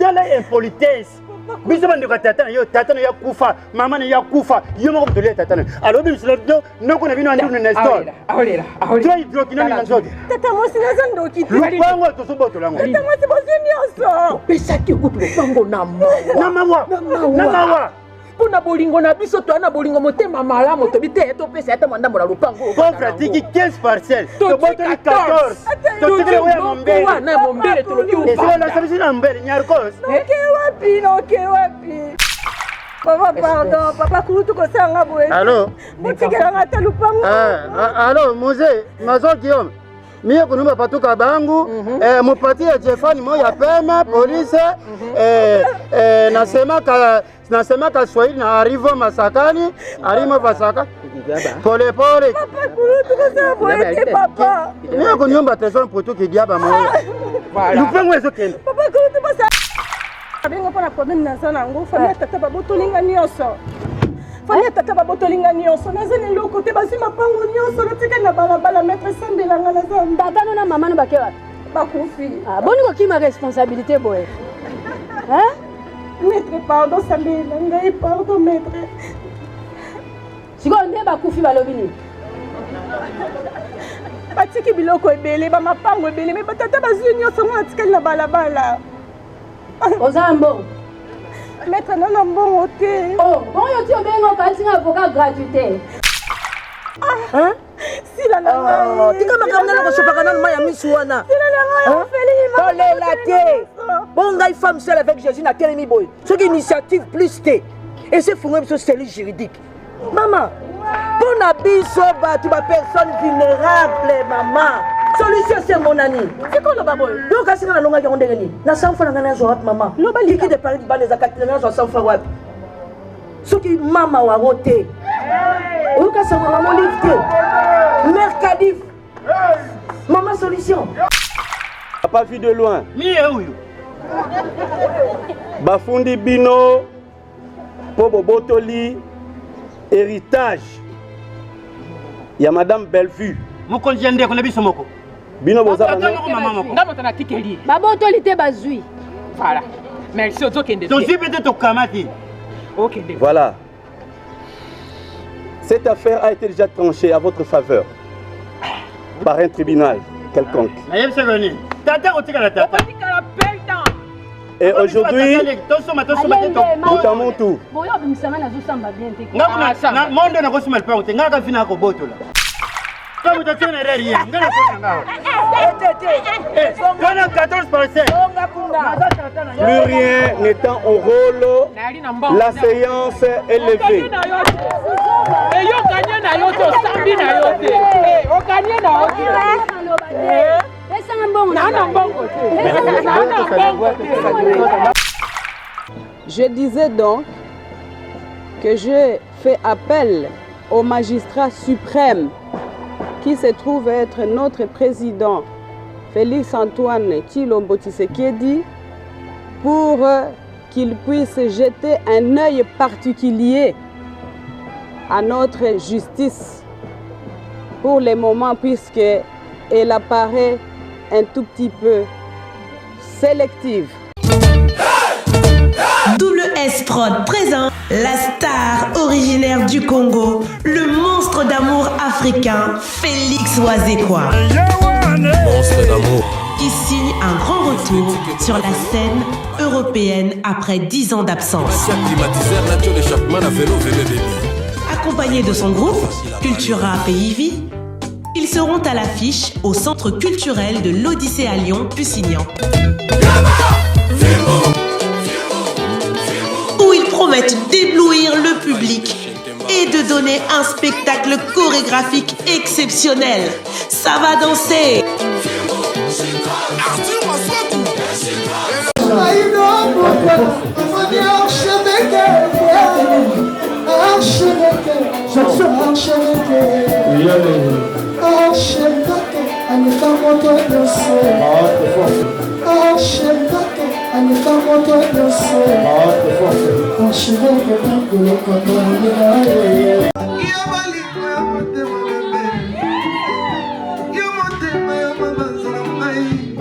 tala impolitesse. Biso bande ko tata yo tata ya kufa mama na ya kufa yo moko tole tata alors biso no ko na bino andu na store ahorera toi bloki na mina nzote tata mosi nazondo kiti lupango to so boto lango tata mosi bozeni oso pesa ki kutu lupango na mawa pona bolingo na biso to na bolingo motema malamu to bite to pesa ata manda mola lupango pauvre tiki 15 parcelles to boto ni 14 to tiki we mombele na mombele to loki upa sio na sabisi na mbele nyarkos ke wapi papa pardon papa kurutu ko sanga boye allo mutikela ngata lupango allo mose mazo Guillaume mie kunumba patuka bangu mupati ya Jefani moya pema polisi nasema ka Swahili na arrivo masakani arimo vasaka pole pole papa kurutu ko sanga boye papa mie kunyumba trésor putu kidiaba moya lupango ezo kende papa kurutu basa abenga pona problème na sana ngo famille tata babotolinga nyonso famille tata babotolinga nyonso nazali loko te basi mapango nyonso natika na balabala maître sambelanga na zamba tata na mama no bakewa bakufi boni ko kima responsabilité boye hein maître pardon sambela ngai pardon maître siko nde bakufi balobi ni batiki biloko ebele bamapango ebele me batata bazwi nyonso ngo natikali na balabala oza mbongo maître nana mbongo te bon yo ti obenga okalisi nga avocat gratuité sila na ngai tika makambo na kosopaka nanu maya misu wana sila na ngai ofeli tolela te bon ngai femme seule avec Jésus na telemi boy soki initiative plus te ese fungo biso service juridique mama pona biso bato ba personne vulnérable mama solution c'est mon ami c'est quoi le baboy donc kasi na longa yango ndenge ni na sanfa na ngana zo wapi mama lo ba liki de Paris ba les akati na zo sanfa wapi soki mama wa rote o ka sa mama livre mercadif maman solution pas vu de loin mie huyu bafundi bino po bobotoli héritage ya madame Bellevue mokonzi ya ndeko na biso moko bino boza bana mama moko ngamo tana tikeli babotoli te bazwi voilà merci ozokende tozwi peut-être tokamati okende voilà cette affaire a été déjà tranchée à votre faveur par un tribunal quelconque nayebisaka nini tata kotikala tata et aujourd'hui tout à mon tour boyo bimisanga nazosamba bien te mondo nakosima lipango te ngaka fina kobotola comme tu tiens rien ngana ngana ngana 14%. Plus rien n'étant au rôle, la séance est levée. Je disais donc que je fais appel au magistrat suprême qui se trouve être notre président Félix Antoine Tshilombo Tshisekedi pour qu'il puisse jeter un œil particulier à notre justice pour le moment puisqu'elle apparaît un tout petit peu sélective. WS Prod présente la star originaire du Congo, le monstre d'amour africain, Félix Wazekwa. Monstre d'amour. Qui signe un grand retour sur la scène européenne après 10 ans d'absence. Accompagné de son groupe, Cultura Pays Vie, ils seront à l'affiche au Centre culturel de l'Odyssée à Lyon, Pusignan. Où ils promettent d'éblouir le public et de donner un spectacle chorégraphique exceptionnel. Ça va danser.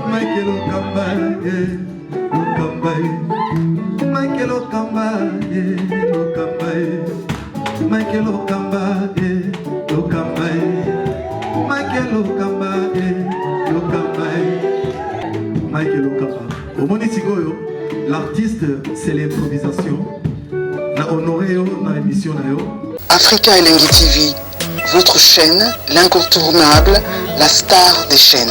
Michael Okamba, Lokamba, Michael Okamba, Lokamba, Michael Okamba, Lokamba, Michael Okamba, Lokamba, Michael Okamba. Au Monitigoyo, l'artiste, c'est l'improvisation. Na honoré dans l'émission. Africa Elengi TV, votre chaîne, l'incontournable, la star des chaînes.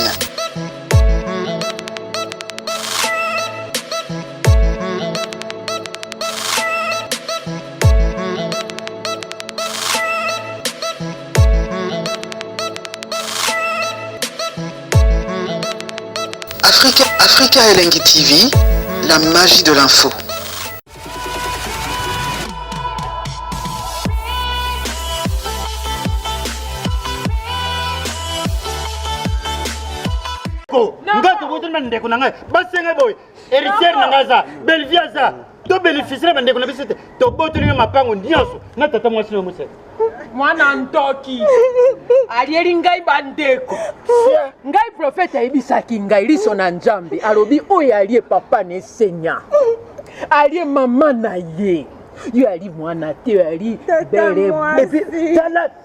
Africa Elengi TV, la magie de l'info. Ngato botul man ndeko nanga basenga boy héritière nanga za belvia za to bénéficier man ndeko na bisete to botul nga mapango nyonso na tata mwasi no musete mwana ntoki alieli ngai bandeko ngai prophète ayebisaki ngai liso na nzambe alobi oyo alie papa na esenya alie mama na ye yo ali mwana te yo ali bele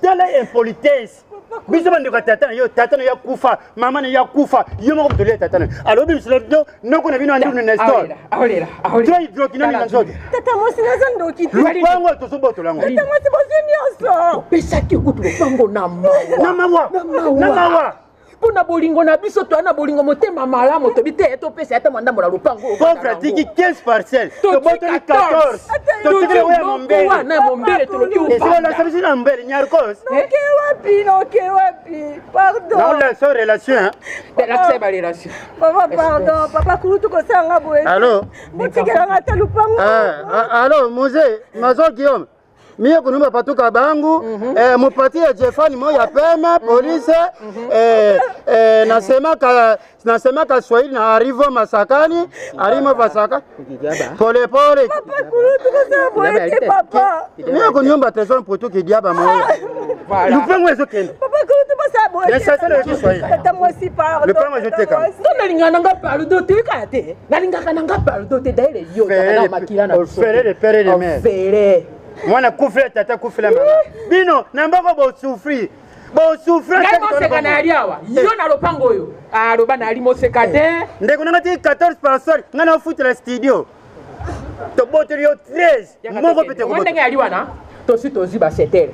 tala impolitesse biso bandeko tata yo tata ya kufa mama na ya kufa yo moko mtolea tata alobi misolo noko na bino andi na nestor ahorera toi ibloki na minga nzoto tata mwasi naza ndoki te lupango tosoboto lango tata mwasi bosi nyonso pesaki kutu lupango na mawa pona bolingo na biso to na bolingo motema malamu to bite to pesa ata mwanda mola lupango pauvre tiki 15 parcelles to boto ni 14 to tiki wewe mombele na mombele to loki upa na sabisi na mbele nyarkos noke wapi pardon na la so relation de la seba relation papa pardon papa kulutu ko sanga boye allô motikela ngata lupango allô mose mazo Guillaume mie kunumba patuka bangu mupatie Jefani moya pema polisi nasemaka Swahili na arrivo masakani arimo pasaka pole pole papa kulutu ko sanga boye papa mie kunyumba trésor putu kidiaba moya lupango ezo kende papa kulutu ko sanga boye sasa le Kiswahili tata mwasi pardon lupango ezo teka nalingana nga pardon te kate nalingaka nga pardon te daire yo na makila na faire le père de mère faire mwana kufela tata kufela mama bino nambako bo souffrir ngai moseka na yali awa yo na lopango oyo aloba na yali moseka te ndeko nanga ti 14 personnes nga na ofutela studio toboteli yo 13 moko pete koboto ndenge yali wana tosi tozi basetere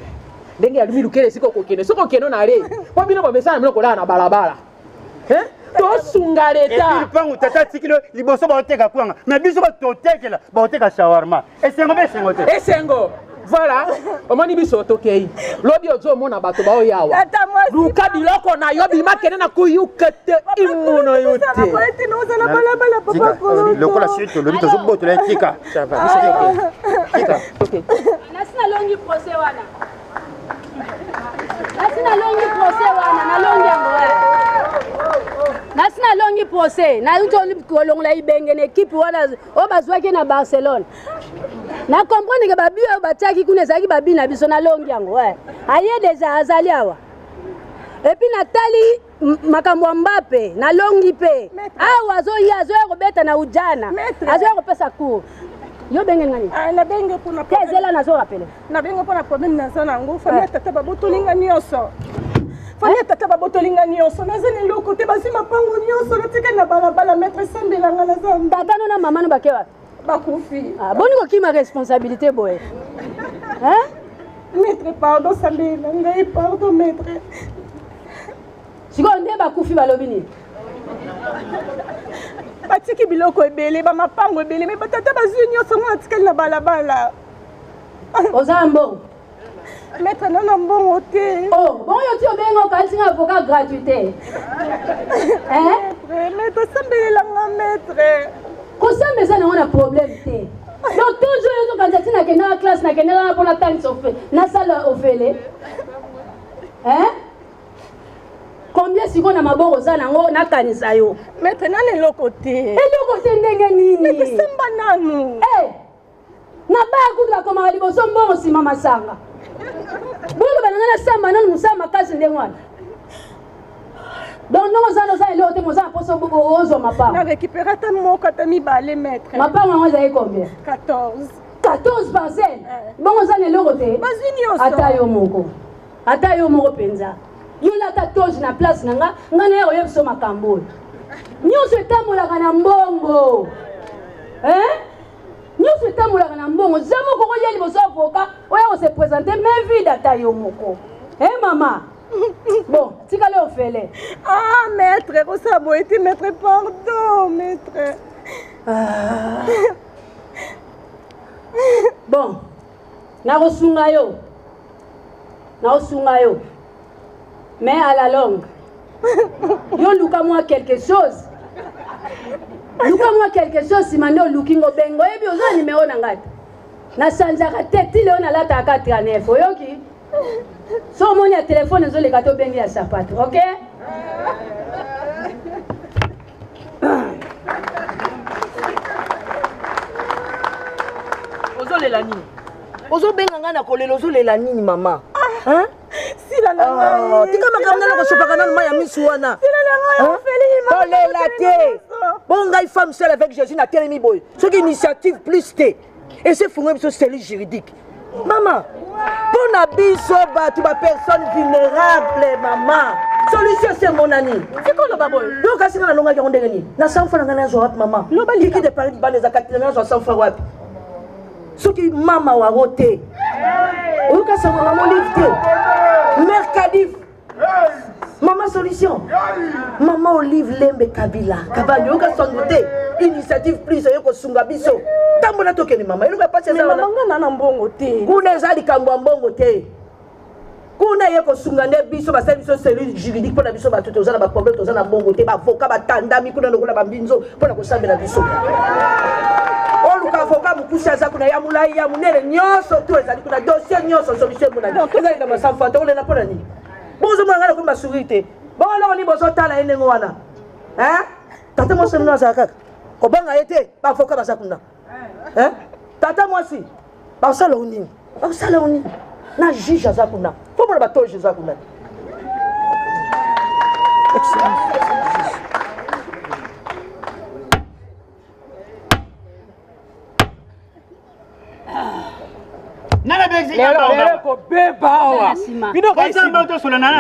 ndenge yali milukele siko kokende soko keno na le po bino bomesana mino kolala na balabala tosunga leta lupango tata tikilo liboso baoteka kwanga me biso batotekela baoteka shawarma esengo mpe esengo te esengo voilà omoni biso tokei lobi ozomona bato baoyawa luka biloko na yo bimakende na kuyuka te imono yo te lokola sio tolobi tozobotola tika nasina longi procès wana nalongi yango nasina longi procès nazoli kolongola ibenge na ekipe wana oyo bazwaki na Barcelone na comprendre ke babi oyo batiaki kuna ezalaki babi na biso nalongi yango aye deja azali awa epuis natali makambo ya Mbappe nalongi mpe awa azoya kobeta na ujana azoya kopesa cour yo benge ngani na benge pona ezela nazo rappeler na benge pona problème naza nango famille tata babotolinga nyonso famille tata babotolinga nyonso naza na eloko te bazwi mapango nyonso natika na balabala maître sambelanga naza tata no na mama no bake wapi bakufi boni kokima responsabilité boye maître pardon sambela ngai pardon maître sikoyo nde bakufi balobi nini batiki biloko ebele bamapango ebele me batata bazwi nyonso ngo natikali na balabala oza mbongo maître nana mbongo te bongo yo ti obenga okalisinga avocat gratuité maître sambelelanga maître kosambesa nango na problème te donc toujours yozokanisa ti nakendaka classe nakendaka mpona tangisa nasala ofele combien sikoyo na maboko oza nango nakanisa yo maître nana eloko te eloko te ndenge nini samba nanu na baya kutu bakomaka liboso mbongo nsima masanga boyoka bananga na samba nanu mosala makasi ndenge wana Donc non ça nous a élo te moza poso bobo ozo mapa. Na récupérer ta moko ta mi balé maître. Mapa moi za combien? 14. 14 parcelles. Bon on a élo te. Bazini oso. Ata yo moko. Ata yo moko penza. Yo la 14 na place nanga ngana yo yeso makambo. Nyonso etambolaka na mbongo. Nyonso etambolaka na mbongo. Zamo koko ya liboso avocat oya se présenter mais vide ata yo moko. Maman. Bon, tu vas aller au fêlé. Ah, maître, ça a été maître, pardon, maître. Bon, narosungayo. Mais à la longue, yo luka moi quelque chose. Luka-moi quelque chose si mando looking obengo ebi ozo numéro nangati. Na sanjaka tete ile ona lata 4 oyoki. So moni ya téléphone zo le gato bengi ya sapato, OK? Ozo le la nini? Ozo benga ngana kolelo ozo le la nini mama? Hein? Si la nana. Tika makamna ko sopa kana ma ya misu wana. Si la nana Félix. Kolela te. Bon ngai femme seule avec Jésus na telemi boy. Ce qui initiative plus T. Et c'est fondé sur cellule juridique. Maman, pour la biso, tu vas personne vulnérable, maman. Solution, c'est mon ami. C'est quoi le baboy? Donc, quand on a longue à gagner, na 100 francs à gagner, maman. Le bali qui de Paris, les académies, 100 francs. Ce qui maman a roté. Ou quand ça maman livre, mercadif. Maman solution. Maman Olive Lembe Kabila. Kabila, quand son côté, initiative plus, yoko sunga biso. Tambola tokeni mama, il va pas se faire. Maman na mbongo te. Kuna zali kangwa mbongo te. Kuna yeko sunga ne biso ba service cellule juridique pour la biso ba tout ozana ba problème ozana mbongo te ba avocat ba tandami kuna lokola ba mbinzo pour la kosambela biso. Oluka avocat mukusha za kuna ya mulai ya munene nyoso tu ezali kuna dossier nyoso solution mona. Ezali kama sanfa to le na pona ni. Bozo mwana ngala kumba surité. Bon alors ni bozo tala enengo wana. Hein? Tata mo semna za kaka. Kobanga ete ba avocat ba sakuna. Hein? Tata moi si. Ba sala oni. Ba sala oni. Na juge za kuna. Faut pas ba to juge za kuna.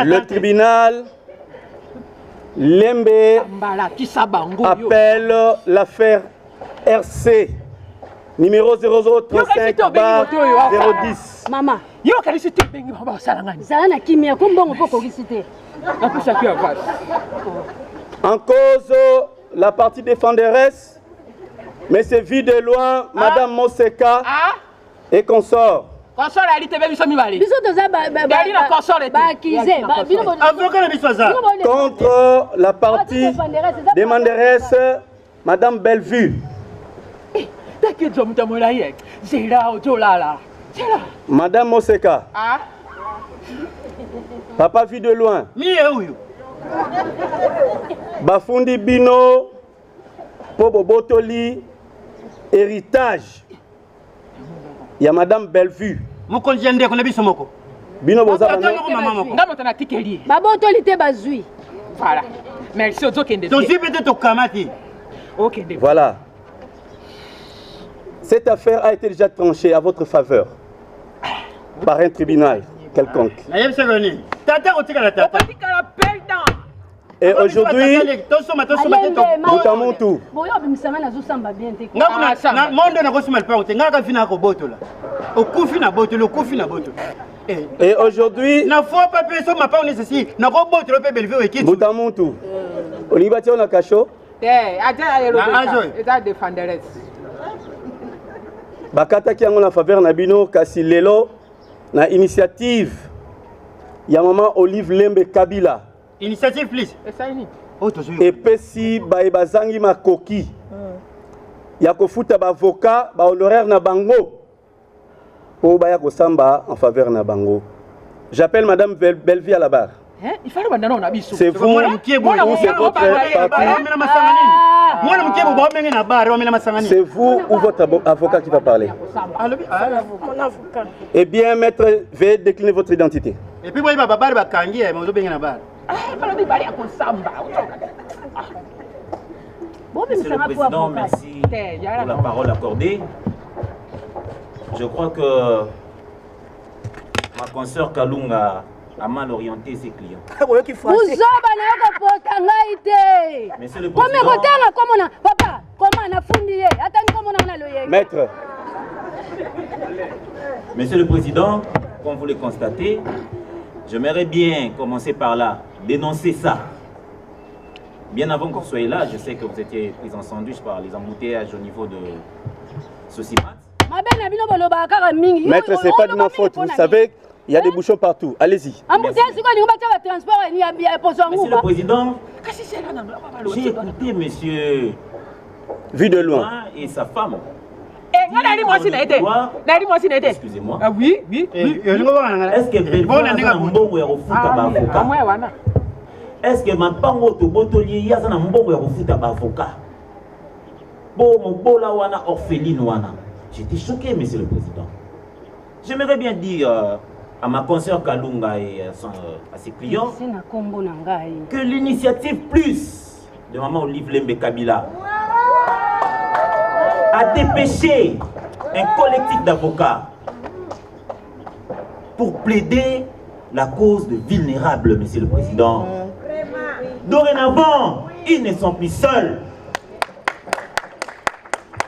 Le tribunal Lembe appelle l'affaire RC numéro 0035/010. Maman, yo karisite bengi baba salangani. Salana kimia kombongo poko kisite. En cause la partie défenderesse, Monsieur Videloin, Madame Moseka et consort. Consort a été biso mibali. Biso toza contre la partie demanderesse, Madame Bellevue. Madame Moseka. Papa Videloin. Bafundi Bino Pobo Botoli héritage. Il y a Madame Bellevue. Bino boza Voilà. Merci aux autres. Voilà. Cette affaire a été déjà tranchée à votre faveur par un tribunal quelconque. Et aujourd'hui, et aujourd'hui, Boutamontou, Olibati on a cacho. Bakata qui a en faveur Nabino kasi lelo na initiative ya maman Olive Lembe Kabila. Initiative please. Et pesi baebazangi makoki. Ya kofuta ba avocat ba honoraire na bango. Pour baya kosamba en faveur na bango. J'appelle Madame Bellevue à la barre. C'est vous ou c'est votre parti? C'est vous ou votre avocat qui va parler? Eh bien, maître, veuillez décliner votre identité. Et puis, Monsieur le Président, merci pour la parole accordée. Je crois que ma consoeur Kalunga a mal orienté ses clients. Monsieur le Président, Maître. Monsieur le Président, comme vous le constatez, j'aimerais bien commencer par là, dénoncer ça. Bien avant que vous soyez là, je sais que vous étiez pris en sandwich par les embouteillages au niveau de Sosimat. Maître, c'est pas de ma faute. Vous savez, il y a des bouchons partout. Allez-y. Monsieur le Président, j'ai écouté monsieur Vu de loin. Et sa femme. Excusez-moi. Ah oui, oui. Est-ce que est-ce que ma pango to botoli yazana mbongo ya kofuta ba avocat? Bon mon bola wana orpheline wana. J'étais choqué, monsieur le président. J'aimerais bien dire à ma consoeur Kalunga et à ses clients que l'initiative plus de maman Olive Lembe Kabila a dépêché un collectif d'avocats pour plaider la cause de vulnérables, monsieur le président. Dorénavant, ils ne sont plus seuls.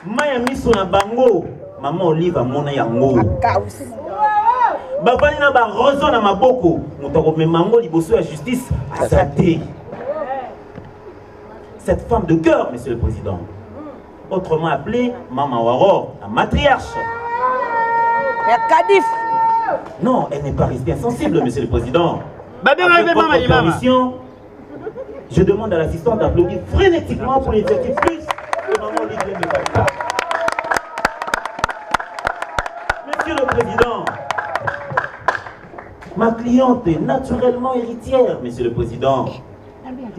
Mayami sona bango, maman Olive a mona yango. Babani na ba rozo na maboko, mutako me mango liboso ya justice azate. Cette femme de cœur, monsieur le président, autrement appelée Maman Waro, la matriarche. Non, elle n'est pas restée insensible, monsieur le président. Avec votre permission, je demande à l'assistante d'applaudir frénétiquement pour l'initiative plus de Maman Olive Lembe Kabila. Monsieur le président, ma cliente est naturellement héritière, monsieur le président.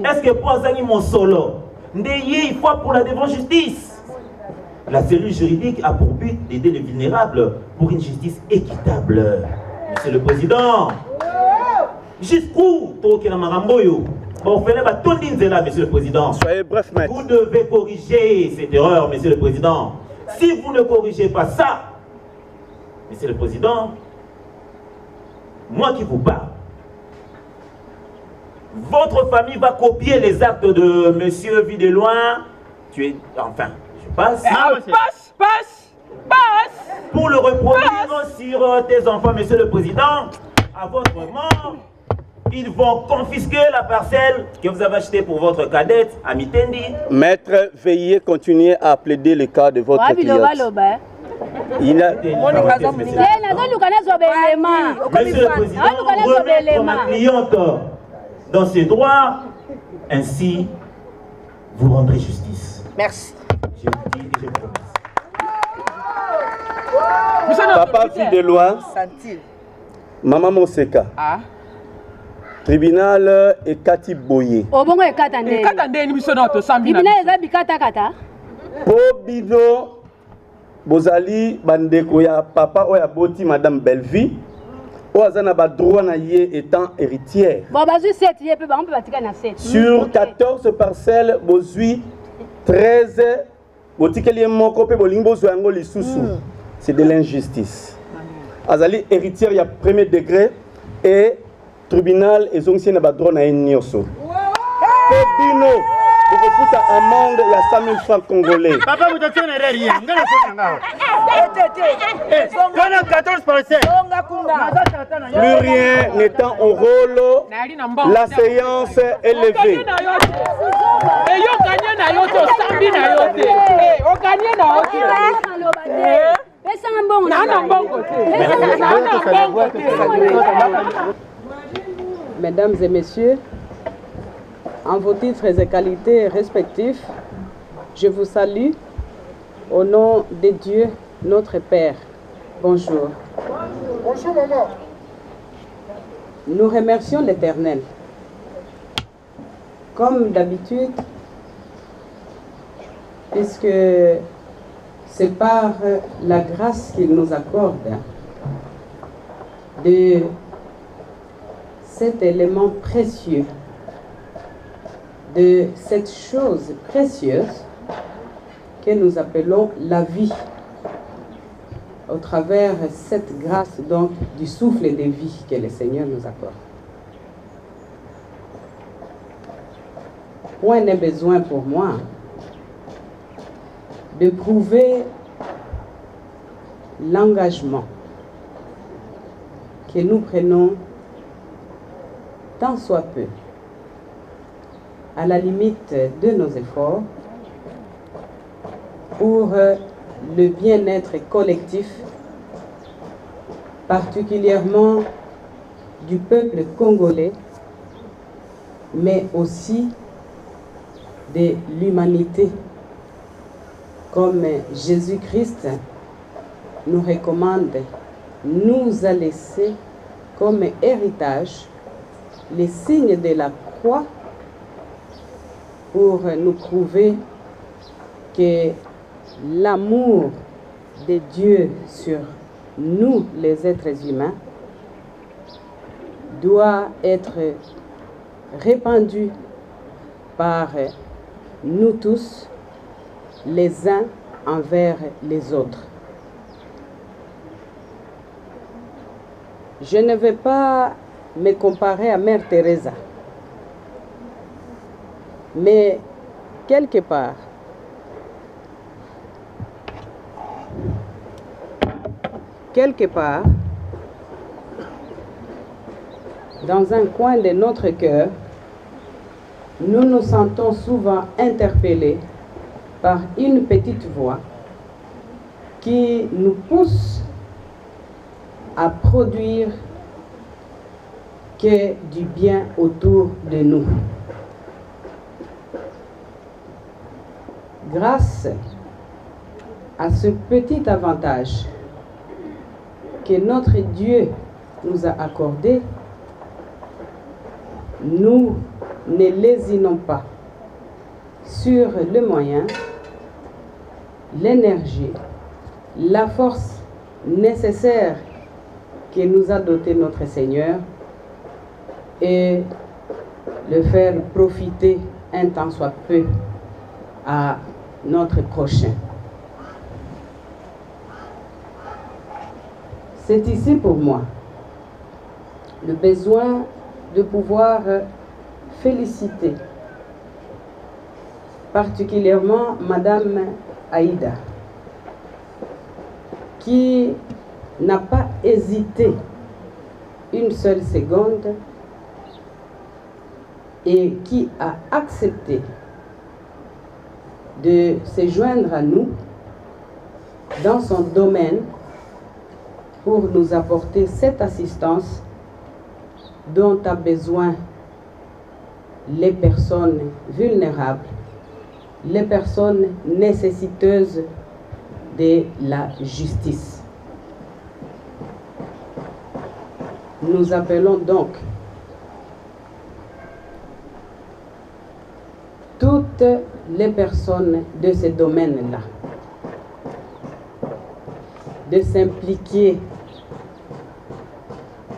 Est-ce que pour Azani mon solo, Ndeye, il faut pour la devant justice? La cellule juridique a pour but d'aider les vulnérables pour une justice équitable. Monsieur le président, jusqu'où monsieur le président. Soyez bref, maître. Vous devez corriger cette erreur, monsieur le président. Si vous ne corrigez pas ça, monsieur le président, moi qui vous parle, votre famille va copier les actes de monsieur Videloin. Tu es, enfin, je passe. Passe. Pour le reproduire sur tes enfants, monsieur le président, à votre mort, ils vont confisquer la parcelle que vous avez achetée pour votre cadette à Mitendi. Maître, veuillez continuer à plaider le cas de votre cliente. Il a... Monsieur le président, remettre ma cliente dans ses droits, ainsi vous rendrez justice. Merci. Je vous dis et je promets. Papa Videloin, Maman Monseka. Tribunal et Kati Boye. Pobino Bozali Bandeko ya papa oya boti Madame Belleville. Oazana ba droit na ye étant héritière. Sur 14 parcelles, bozui 13 botikeli moko pe bolingo zwango lisusu. C'est de l'injustice. Azali héritière ya premier degré et tribunal et zongsi na ba droit na nyoso. Pobino bokofuta amende ya 100 000 francs congolais. Papa vous t'en rien. Ngana sona ngao. Kana 14 parcelles. Plus rien n'étant au rôle, la séance est levée. Mesdames et messieurs, en vos titres et qualités respectifs, je vous salue au nom de Dieu, notre Père. Bonjour. Bonjour, maman. Nous remercions l'Éternel. Comme d'habitude, puisque c'est par la grâce qu'il nous accorde de cet élément précieux de cette chose précieuse que nous appelons la vie, au travers cette grâce donc du souffle de vie que le Seigneur nous accorde. Point n'est besoin pour moi de prouver l'engagement que nous prenons tant soit peu, à la limite de nos efforts, pour le bien-être collectif, particulièrement du peuple congolais, mais aussi de l'humanité, comme Jésus-Christ nous recommande, nous a laissé comme héritage les signes de la croix pour nous prouver que l'amour de Dieu sur nous, les êtres humains, doit être répandu par nous tous, les uns envers les autres. Je ne vais pas me comparer à Mère Teresa, mais quelque part, dans un coin de notre cœur, nous nous sentons souvent interpellés par une petite voix qui nous pousse à produire que du bien autour de nous. Grâce à ce petit avantage que notre Dieu nous a accordé, nous ne lésinons pas sur le moyen, l'énergie, la force nécessaire que nous a doté notre Seigneur et le faire profiter un tant soit peu à notre prochain. C'est ici pour moi le besoin de pouvoir féliciter particulièrement Madame Aïda, qui n'a pas hésité une seule seconde et qui a accepté de se joindre à nous dans son domaine pour nous apporter cette assistance dont a besoin les personnes vulnérables, les personnes nécessiteuses de la justice. Nous appelons donc toutes les personnes de ce domaine-là de s'impliquer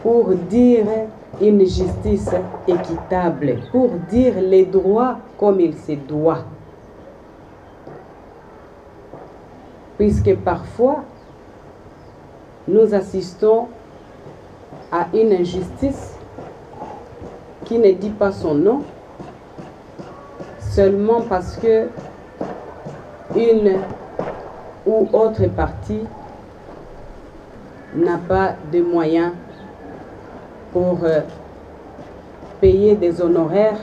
pour dire une justice équitable, pour dire les droits comme il se doit. Puisque parfois, nous assistons à une injustice qui ne dit pas son nom, seulement parce que une ou autre partie n'a pas de moyens pour payer des honoraires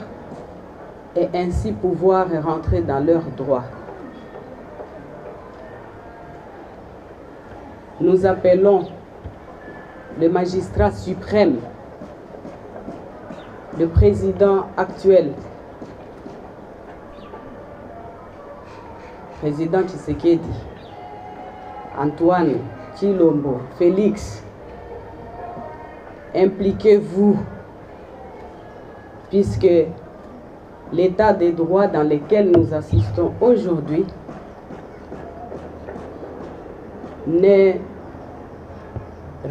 et ainsi pouvoir rentrer dans leurs droits. Nous appelons le magistrat suprême, le président actuel, président Tshisekedi, Antoine Tshilombo, Félix, impliquez-vous, puisque l'état des droits dans lequel nous assistons aujourd'hui ne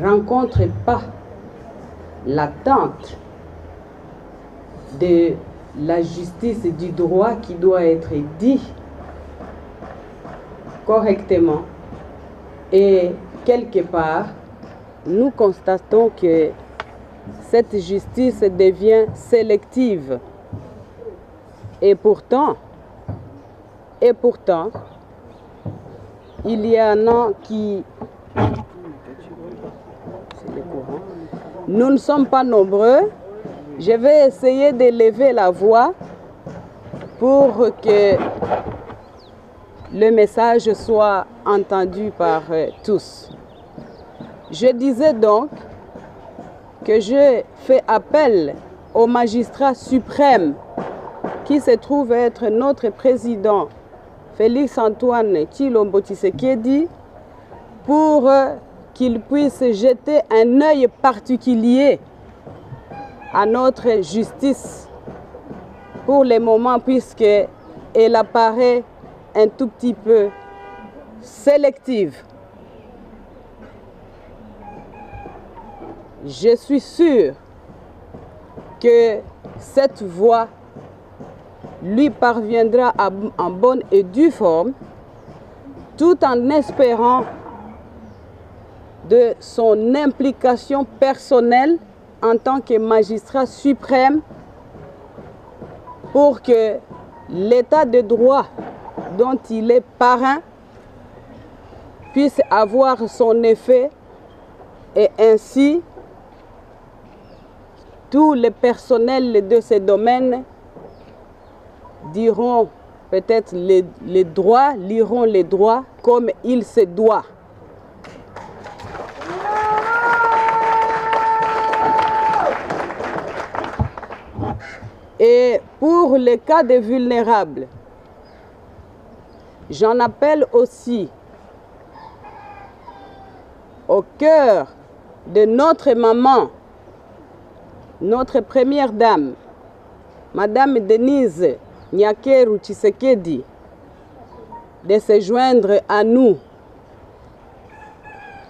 rencontre pas l'attente de la justice du droit qui doit être dit correctement. Et quelque part, nous constatons que cette justice devient sélective. Et pourtant, il y en a qui... Nous ne sommes pas nombreux. Je vais essayer d'élever la voix pour que le message soit entendu par tous. Je disais donc que je fais appel au magistrat suprême qui se trouve être notre président Félix Antoine Tshilombo Tshisekedi pour qu'il puisse jeter un œil particulier à notre justice pour le moment, puisqu'elle apparaît un tout petit peu sélective. Je suis sûr que cette voie lui parviendra en bonne et due forme, tout en espérant de son implication personnelle en tant que magistrat suprême pour que l'état de droit dont il est parrain puisse avoir son effet et ainsi tous les personnels de ces domaines diront peut-être les droits, liront les droits comme il se doit. Et pour les cas de vulnérables, j'en appelle aussi au cœur de notre maman, notre première dame, Madame Denise Nyakeru Tshisekedi, de se joindre à nous,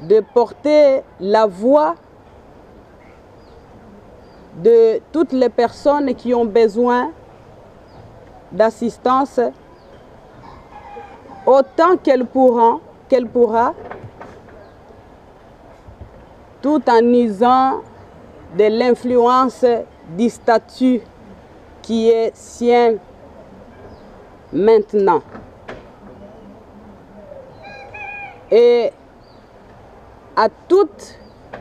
de porter la voix de toutes les personnes qui ont besoin d'assistance autant qu'elle pourra, tout en usant de l'influence du statut qui est sien maintenant. Et à toutes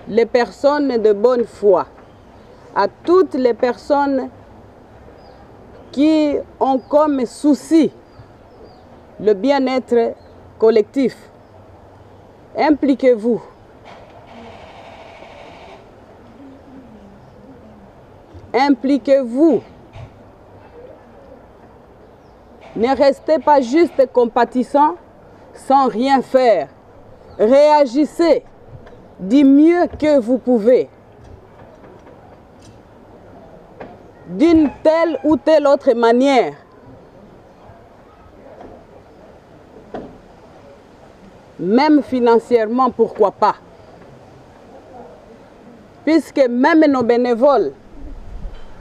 les personnes de bonne foi, à toutes les personnes qui ont comme souci le bien-être collectif, impliquez-vous. Impliquez-vous. Ne restez pas juste compatissants sans rien faire. Réagissez du mieux que vous pouvez. D'une telle ou telle autre manière. Même financièrement, pourquoi pas. Puisque même nos bénévoles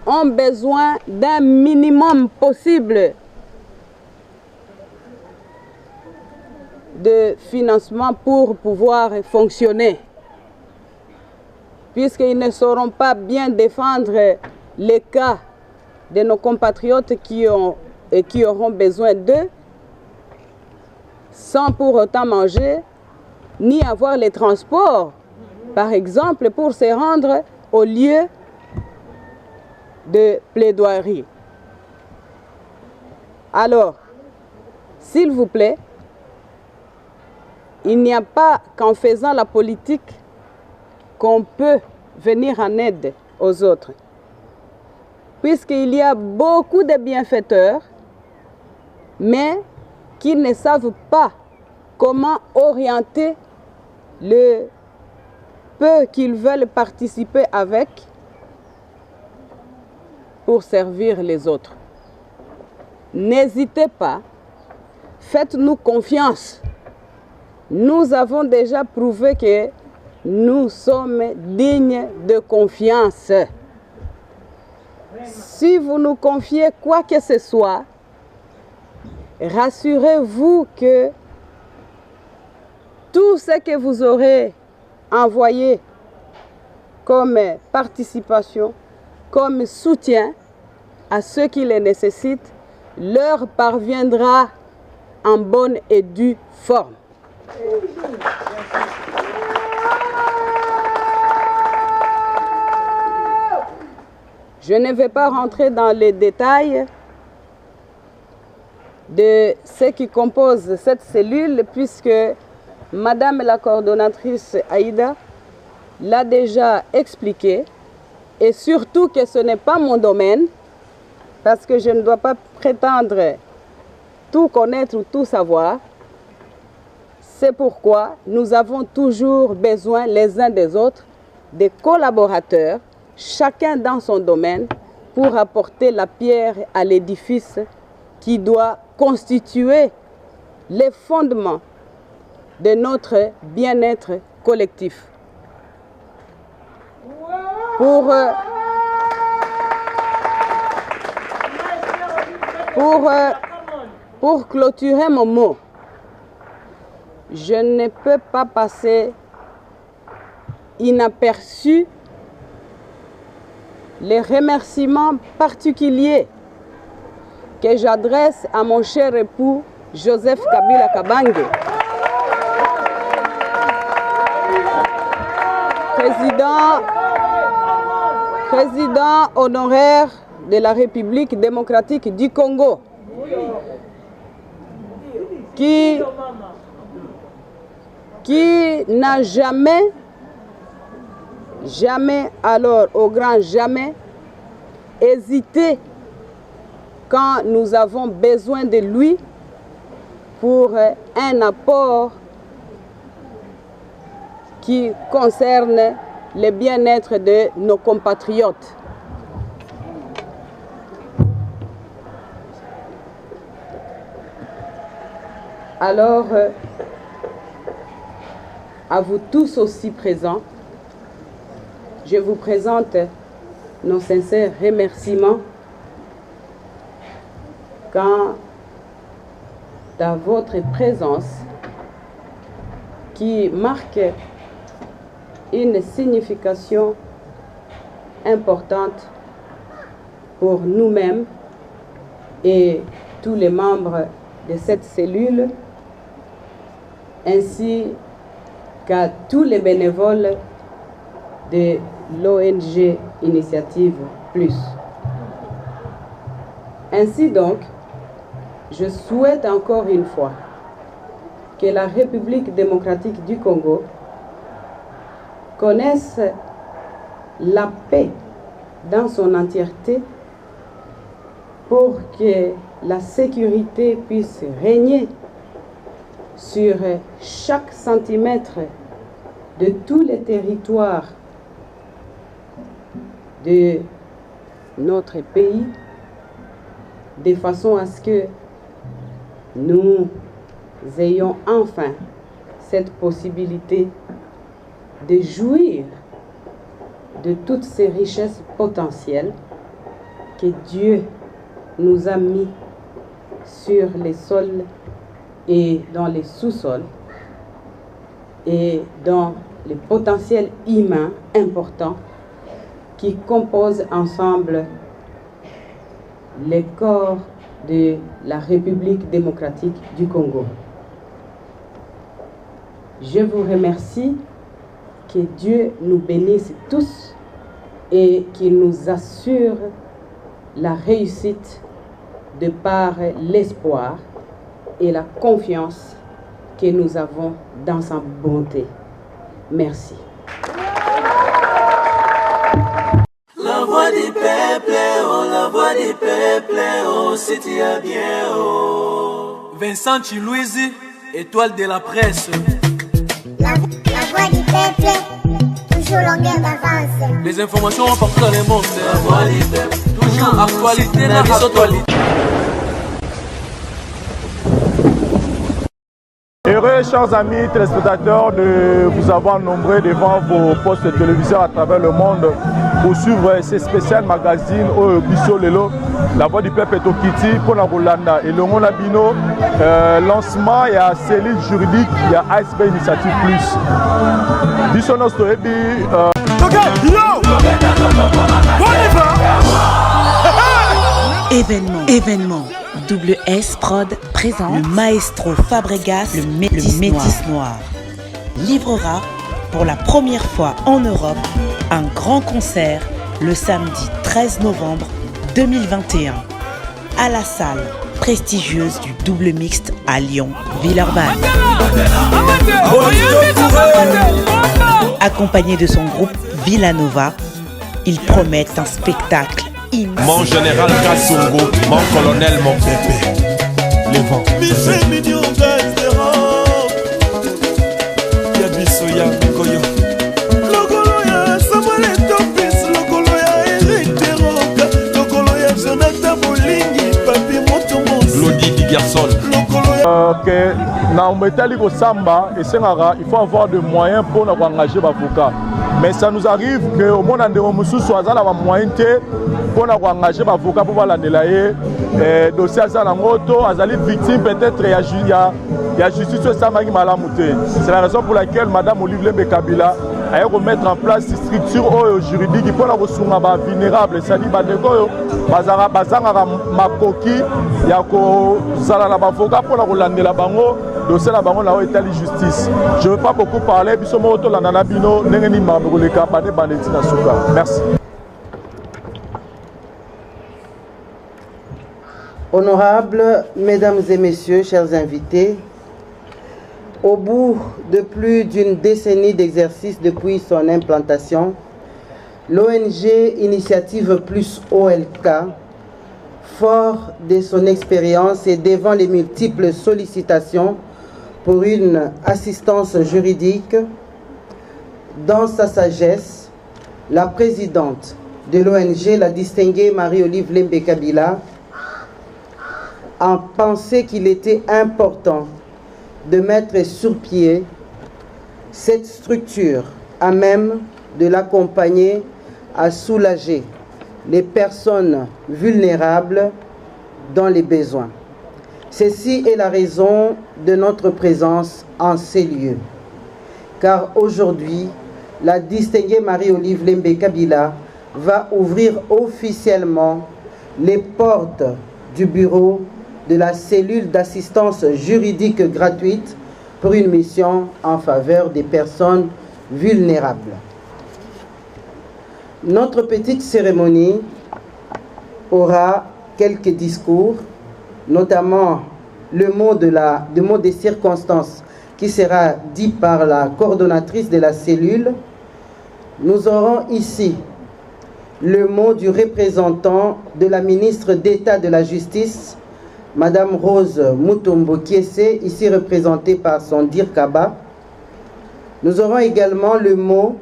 ont besoin d'un minimum possible de financement pour pouvoir fonctionner. Puisqu'ils ne sauront pas bien défendre les cas de nos compatriotes qui auront besoin d'eux, sans pour autant manger, ni avoir les transports, par exemple, pour se rendre au lieu de plaidoirie. Alors, s'il vous plaît, il n'y a pas qu'en faisant la politique qu'on peut venir en aide aux autres. Puisqu'il y a beaucoup de bienfaiteurs, mais qui ne savent pas comment orienter le peu qu'ils veulent participer avec pour servir les autres. N'hésitez pas, faites-nous confiance. Nous avons déjà prouvé que nous sommes dignes de confiance. Si vous nous confiez quoi que ce soit, rassurez-vous que tout ce que vous aurez envoyé comme participation, comme soutien à ceux qui les nécessitent, leur parviendra en bonne et due forme. Je ne vais pas rentrer dans les détails de ce qui compose cette cellule puisque Madame la coordonnatrice Aïda l'a déjà expliqué et surtout que ce n'est pas mon domaine parce que je ne dois pas prétendre tout connaître ou tout savoir. C'est pourquoi nous avons toujours besoin les uns des autres, des collaborateurs, chacun dans son domaine, pour apporter la pierre à l'édifice qui doit constituer les fondements de notre bien-être collectif. Pour clôturer mon mot, je ne peux pas passer inaperçu les remerciements particuliers que j'adresse à mon cher époux Joseph Kabila Kabange, président honoraire de la République démocratique du Congo, qui n'a jamais, alors au grand jamais, hésité quand nous avons besoin de lui pour un apport qui concerne le bien-être de nos compatriotes. Alors, à vous tous aussi présents, je vous présente nos sincères remerciements quant à votre présence qui marque une signification importante pour nous-mêmes et tous les membres de cette cellule, ainsi qu'à tous les bénévoles de l'ONG Initiative Plus. Ainsi donc, je souhaite encore une fois que la République démocratique du Congo connaisse la paix dans son entièreté pour que la sécurité puisse régner sur chaque centimètre de tous les territoires de notre pays, de façon à ce que nous ayons enfin cette possibilité de jouir de toutes ces richesses potentielles que Dieu nous a mis sur les sols et dans les sous-sols et dans les potentiels humains importants qui composent ensemble les corps de la République démocratique du Congo. Je vous remercie, que Dieu nous bénisse tous et qu'il nous assure la réussite de par l'espoir et la confiance que nous avons dans sa bonté. Merci. La voix du peuple, oh, la voix du peuple, oh, si tu as bien, oh. Vincent Chilouise, étoile de la presse. La voix du peuple, toujours longueur d'avance. Les informations partout dans le monde. La voix du peuple, toujours actualité, la actualité. Heureux, chers amis téléspectateurs, de vous avoir nombreux devant vos postes de télévision à travers le monde pour suivre ces spécial magazines au Bisso Lelo, La Voix du Peuple est au Kiti pour la Rolanda. Et le Mona Bino, lancement, il y a cellule juridique, il y a ASB Initiative Plus. Bisso Nostro Ebi. Événement. Double S Prod présente le maestro Fabregas, le Métis Noir. Livrera pour la première fois en Europe un grand concert le samedi 13 novembre 2021 à la salle prestigieuse du Double Mixte à Lyon, Villeurbanne. Accompagné de son groupe Villanova, ils promettent un spectacle immense. Mon général Kassongo, mon colonel, mon bébé. Les vents. Il faut avoir des moyens pour engager l'avocat. Mais ça nous arrive qu'au monde en soit des moyens pour engager l'avocat pour l'année. Dossier victime peut-être il y a justice c'est la raison pour laquelle Madame Olive Lembe Kabila a remettre en place des structures juridiques pour la ressource vulnérable, c'est-à-dire makoki ya ko sala la bavoka pour la rolande la bango dossier la bango la état de justice. Je ne veux pas beaucoup parler biso moto la nana bino nengeni mambo le kapane bandeti na suka. Merci. Honorables mesdames et messieurs, chers invités, au bout de plus d'une décennie d'exercice depuis son implantation, l'ONG Initiative Plus OLK, fort de son expérience et devant les multiples sollicitations pour une assistance juridique, dans sa sagesse, la présidente de l'ONG, la distinguée Marie-Olive Lembe Kabila, a pensé qu'il était important de mettre sur pied cette structure à même de l'accompagner à soulager les personnes vulnérables dans les besoins. Ceci est la raison de notre présence en ces lieux. Car aujourd'hui, la distinguée Marie-Olive Lembe Kabila va ouvrir officiellement les portes du bureau de la cellule d'assistance juridique gratuite pour une mission en faveur des personnes vulnérables. Notre petite cérémonie aura quelques discours, notamment le mot des circonstances qui sera dit par la coordonnatrice de la cellule. Nous aurons ici le mot du représentant de la ministre d'État de la Justice, Madame Rose Mutombo Kiese, ici représentée par son Dir Kaba. Nous aurons également le mot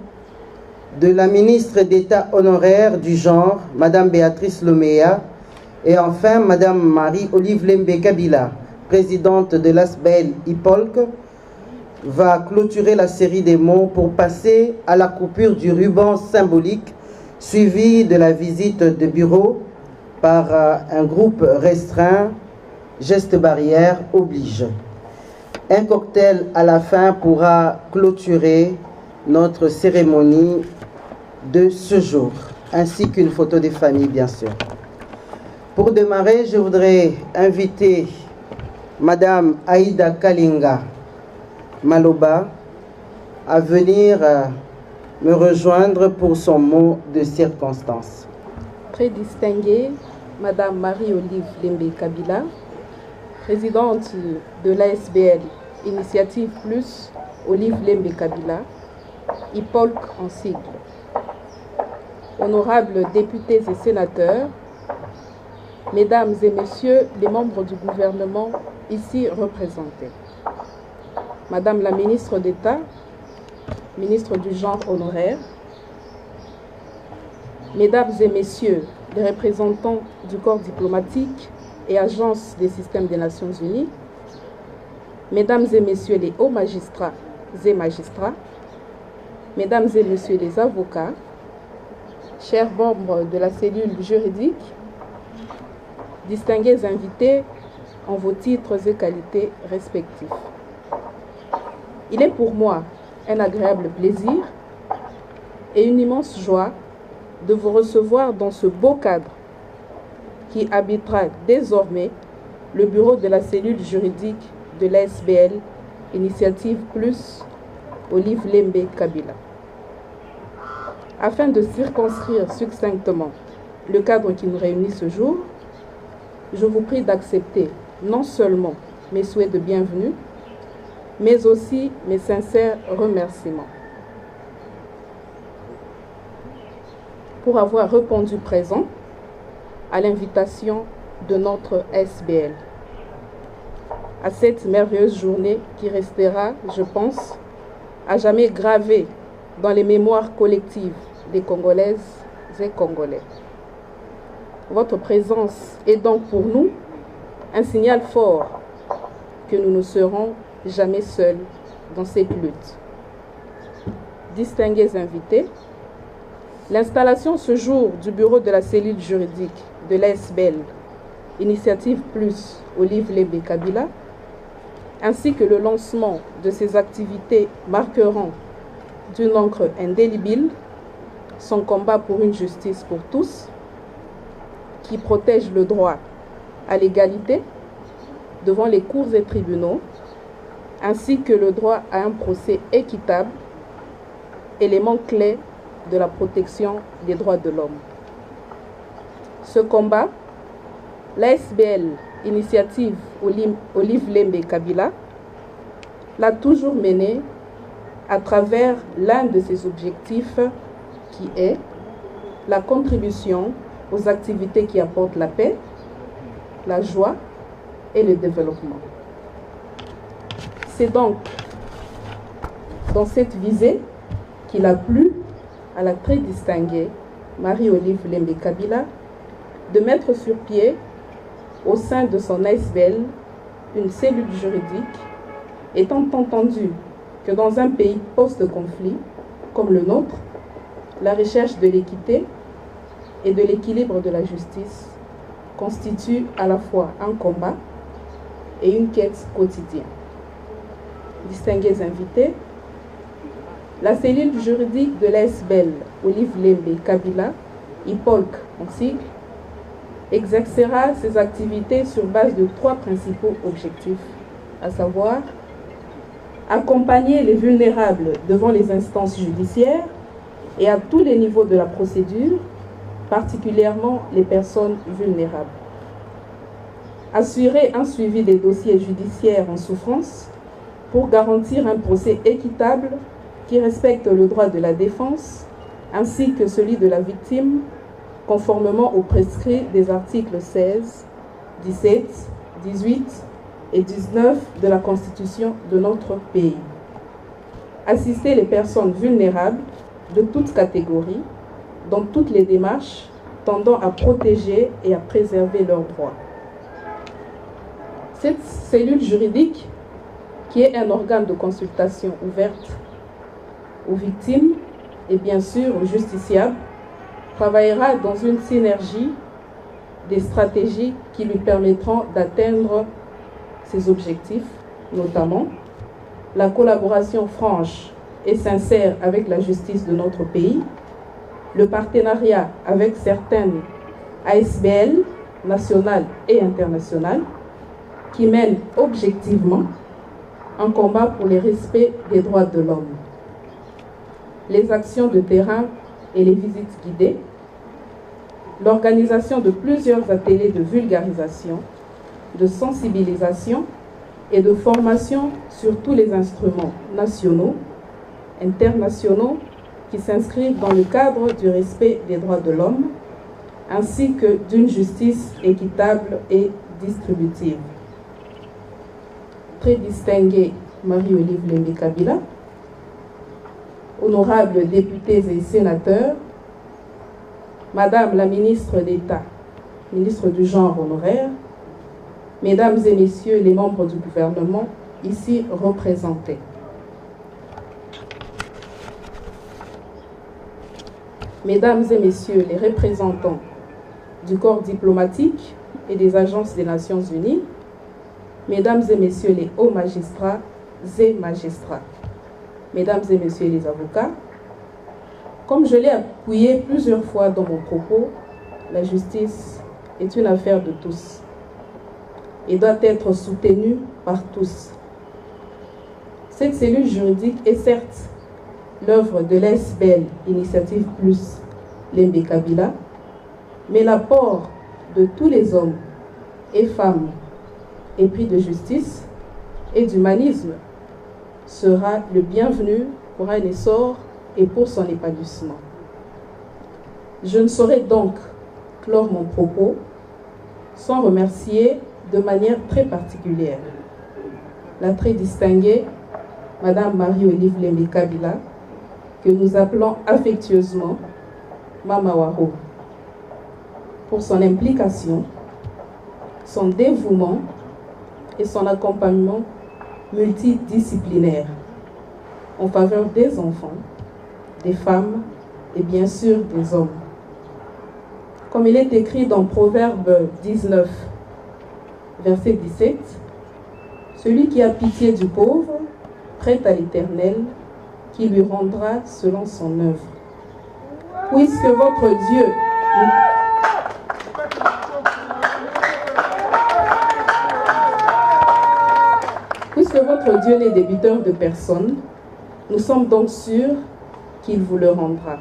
de la ministre d'État honoraire du genre, Madame Béatrice Lomea, et enfin Madame Marie-Olive Lembe Kabila, présidente de l'ASBEL IPOLC, va clôturer la série des mots pour passer à la coupure du ruban symbolique, suivi de la visite de bureau par un groupe restreint. Geste barrière oblige. Un cocktail à la fin pourra clôturer notre cérémonie de ce jour, ainsi qu'une photo des familles, bien sûr. Pour démarrer, je voudrais inviter Madame Aïda Kalinga Maloba à venir me rejoindre pour son mot de circonstance. Très distinguée, Madame Marie-Olive Lembe Kabila, présidente de l'ASBL Initiative Plus, Olive Lembe Kabila, IPOLC en sigle. Honorables députés et sénateurs, mesdames et messieurs les membres du gouvernement ici représentés, Madame la ministre d'État, ministre du genre honoraire, mesdames et messieurs les représentants du corps diplomatique et agences des systèmes des Nations Unies, mesdames et messieurs les hauts magistrats et magistrats, mesdames et messieurs les avocats, chers membres de la cellule juridique, distingués invités en vos titres et qualités respectifs. Il est pour moi un agréable plaisir et une immense joie de vous recevoir dans ce beau cadre qui habitera désormais le bureau de la cellule juridique de l'ASBL Initiative Plus Olive Lembe Kabila. Afin de circonscrire succinctement le cadre qui nous réunit ce jour, je vous prie d'accepter non seulement mes souhaits de bienvenue, mais aussi mes sincères remerciements pour avoir répondu présent à l'invitation de notre SBL. À cette merveilleuse journée qui restera, je pense, à jamais gravée dans les mémoires collectives des Congolaises et Congolais. Votre présence est donc pour nous un signal fort que nous ne serons jamais seuls dans cette lutte. Distingués invités, l'installation ce jour du bureau de la cellule juridique de l'ASBL, Initiative Plus Olive Lembe Kabila, ainsi que le lancement de ces activités marqueront d'une encre indélébile son combat pour une justice pour tous, qui protège le droit à l'égalité devant les cours et tribunaux, ainsi que le droit à un procès équitable, élément clé de la protection des droits de l'homme. Ce combat, l'ASBL Initiative Olive Lembe Kabila l'a toujours mené à travers l'un de ses objectifs qui est la contribution aux activités qui apportent la paix, la joie et le développement. C'est donc dans cette visée qu'il a plu à la très distinguée Marie-Olive Lembe Kabila de mettre sur pied au sein de son ASBL une cellule juridique, étant entendu que dans un pays post-conflit comme le nôtre, la recherche de l'équité et de l'équilibre de la justice constitue à la fois un combat et une quête quotidienne. Distingués invités, la cellule juridique de l'ASBL Olive Lembe Kabila, IPOLC en sigle, exercera ses activités sur base de 3 principaux objectifs, à savoir accompagner les vulnérables devant les instances judiciaires et à tous les niveaux de la procédure, particulièrement les personnes vulnérables. Assurer un suivi des dossiers judiciaires en souffrance pour garantir un procès équitable qui respecte le droit de la défense ainsi que celui de la victime, conformément aux prescrits des articles 16, 17, 18 et 19 de la Constitution de notre pays. Assister les personnes vulnérables de toutes catégories dans toutes les démarches tendant à protéger et à préserver leurs droits. Cette cellule juridique, qui est un organe de consultation ouverte aux victimes et bien sûr aux justiciables, travaillera dans une synergie des stratégies qui lui permettront d'atteindre ses objectifs, notamment la collaboration franche et sincère avec la justice de notre pays, le partenariat avec certaines ASBL nationales et internationales qui mènent objectivement un combat pour le respect des droits de l'homme, les actions de terrain et les visites guidées, l'organisation de plusieurs ateliers de vulgarisation, de sensibilisation et de formation sur tous les instruments nationaux, internationaux qui s'inscrivent dans le cadre du respect des droits de l'homme, ainsi que d'une justice équitable et distributive. Très distinguée Marie-Olive Lembe Kabila, honorables députés et sénateurs, Madame la ministre d'État, ministre du genre honoraire, Mesdames et Messieurs les membres du gouvernement ici représentés. Mesdames et Messieurs les représentants du corps diplomatique et des agences des Nations Unies, Mesdames et Messieurs les hauts magistrats et magistrats, Mesdames et Messieurs les avocats, comme je l'ai appuyé plusieurs fois dans mon propos, la justice est une affaire de tous et doit être soutenue par tous. Cette cellule juridique est certes l'œuvre de l'ESBEL Initiative Plus Lembe Kabila, mais l'apport de tous les hommes et femmes épris de justice et d'humanisme sera le bienvenu pour un essor et pour son épanouissement. Je ne saurais donc clore mon propos sans remercier de manière très particulière la très distinguée Madame Marie-Olive Lembe Kabila, que nous appelons affectueusement Mama Waro, pour son implication, son dévouement et son accompagnement multidisciplinaire en faveur des enfants, des femmes et bien sûr des hommes. Comme il est écrit dans Proverbe 19, verset 17, « Celui qui a pitié du pauvre prête à l'Éternel, qui lui rendra selon son œuvre. » Puisque votre Dieu... Puisque votre Dieu n'est débiteur de personne, nous sommes donc sûrs qu'il vous le rendra.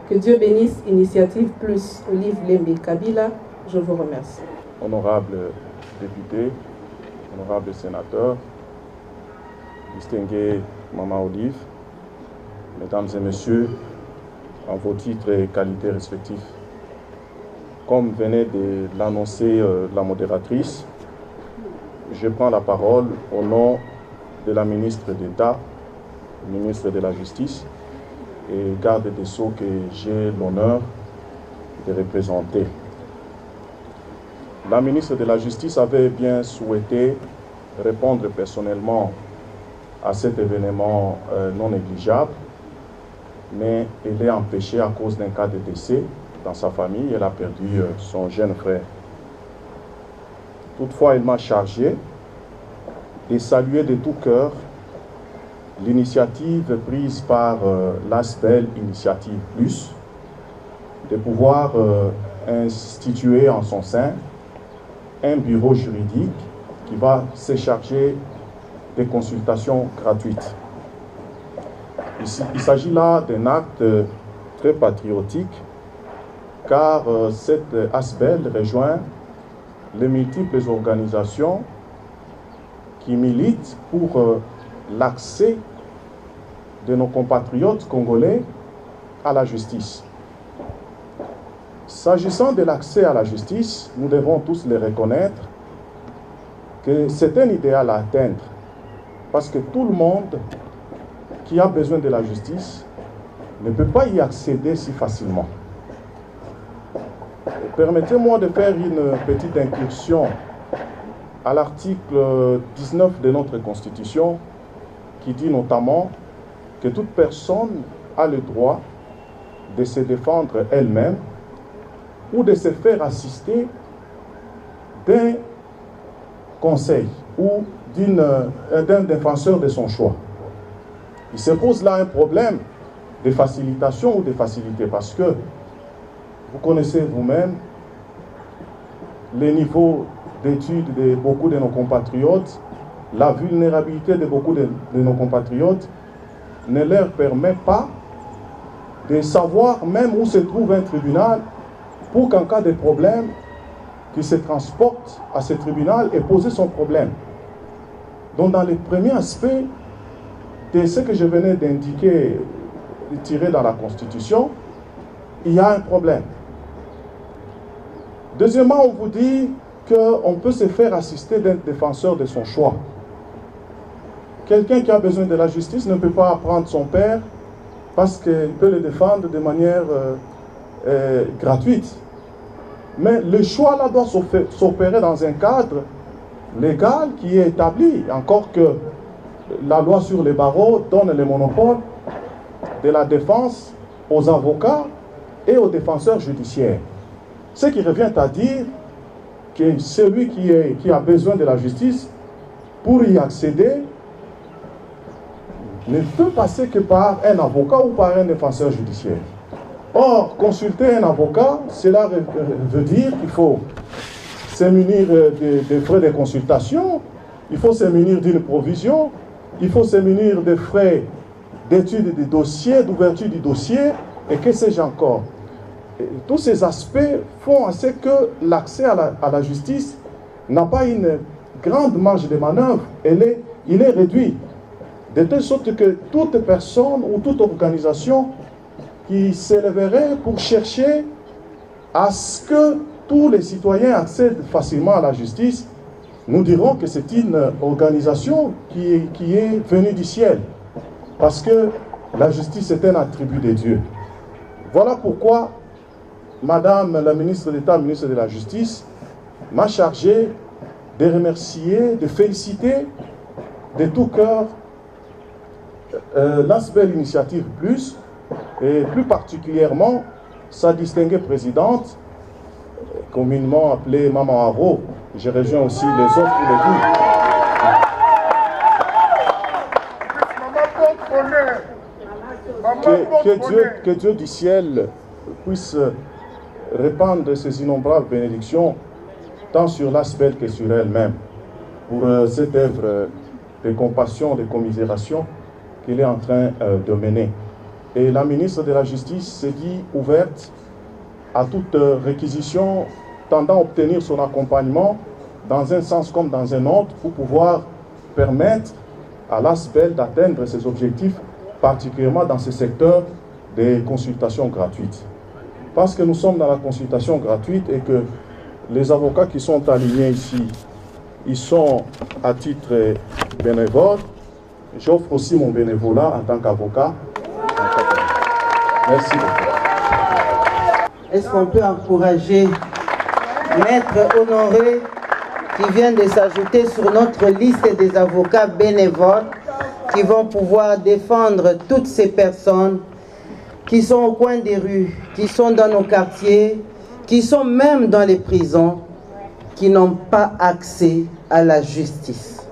Que Dieu bénisse Initiative Plus Olive Lembe Kabila. Je vous remercie. Honorables députés, honorables sénateurs, distingués Maman Olive, Mesdames et Messieurs, en vos titres et qualités respectifs. Comme venait de l'annoncer la modératrice, je prends la parole au nom de la ministre d'État, ministre de la Justice et garde des Sceaux que j'ai l'honneur de représenter. La ministre de la Justice avait bien souhaité répondre personnellement à cet événement non négligeable, mais elle est empêchée à cause d'un cas de décès dans sa famille. Elle a perdu son jeune frère. Toutefois, elle m'a chargé de saluer de tout cœur l'initiative prise par l'ASBEL Initiative Plus de pouvoir instituer en son sein un bureau juridique qui va se charger des consultations gratuites. Il s'agit là d'un acte très patriotique car cette ASBEL rejoint les multiples organisations qui militent pour l'accès de nos compatriotes congolais à la justice. S'agissant de l'accès à la justice, nous devons tous le reconnaître que c'est un idéal à atteindre parce que tout le monde qui a besoin de la justice ne peut pas y accéder si facilement. Permettez-moi de faire une petite incursion à l'article 19 de notre Constitution qui dit notamment que toute personne a le droit de se défendre elle-même ou de se faire assister d'un conseil ou d'un défenseur de son choix. Il se pose là un problème de facilitation ou de facilité parce que vous connaissez vous-même les niveaux d'études de beaucoup de nos compatriotes, la vulnérabilité de beaucoup de nos compatriotes ne leur permet pas de savoir même où se trouve un tribunal pour qu'en cas de problème, qu'il se transporte à ce tribunal et poser son problème. Donc dans les premiers aspects de ce que je venais d'indiquer, tiré dans la Constitution, il y a un problème. Deuxièmement, on vous dit qu'on peut se faire assister d'un défenseur de son choix. Quelqu'un qui a besoin de la justice ne peut pas apprendre son père parce qu'il peut le défendre de manière gratuite. Mais le choix là doit s'opérer dans un cadre légal qui est établi, encore que la loi sur les barreaux donne le monopole de la défense aux avocats et aux défenseurs judiciaires. Ce qui revient à dire que celui qui a besoin de la justice, pour y accéder, ne peut passer que par un avocat ou par un défenseur judiciaire. Or, consulter un avocat, cela veut dire qu'il faut se munir des frais de consultation, il faut se munir d'une provision, il faut se munir des frais d'étude du dossier, d'ouverture du dossier, et que sais-je encore. Et tous ces aspects font à ce que l'accès à la justice n'a pas une grande marge de manœuvre, il est réduit. De telle sorte que toute personne ou toute organisation qui s'élèverait pour chercher à ce que tous les citoyens accèdent facilement à la justice, nous dirons que c'est une organisation qui est venue du ciel. Parce que la justice est un attribut de Dieu. Voilà pourquoi Madame la ministre d'État, ministre de la Justice, m'a chargé de remercier, de féliciter de tout cœur l'ASBEL Initiative Plus, et plus particulièrement sa distinguée présidente, communément appelée Maman Haro. Je rejoins aussi les autres pour les dire. Que Dieu du ciel puisse répandre ses innombrables bénédictions tant sur l'ASBEL que sur elle-même pour cette œuvre de compassion, de commisération qu'il est en train de mener. Et la ministre de la Justice s'est dit ouverte à toute réquisition tendant à obtenir son accompagnement dans un sens comme dans un autre pour pouvoir permettre à l'ASBEL d'atteindre ses objectifs, particulièrement dans ce secteur des consultations gratuites. Parce que nous sommes dans la consultation gratuite et que les avocats qui sont alignés ici, ils sont à titre bénévole. J'offre aussi mon bénévolat en tant qu'avocat. Merci beaucoup. Est-ce qu'on peut encourager Maître Honoré qui vient de s'ajouter sur notre liste des avocats bénévoles qui vont pouvoir défendre toutes ces personnes qui sont au coin des rues, qui sont dans nos quartiers, qui sont même dans les prisons, qui n'ont pas accès à la justice.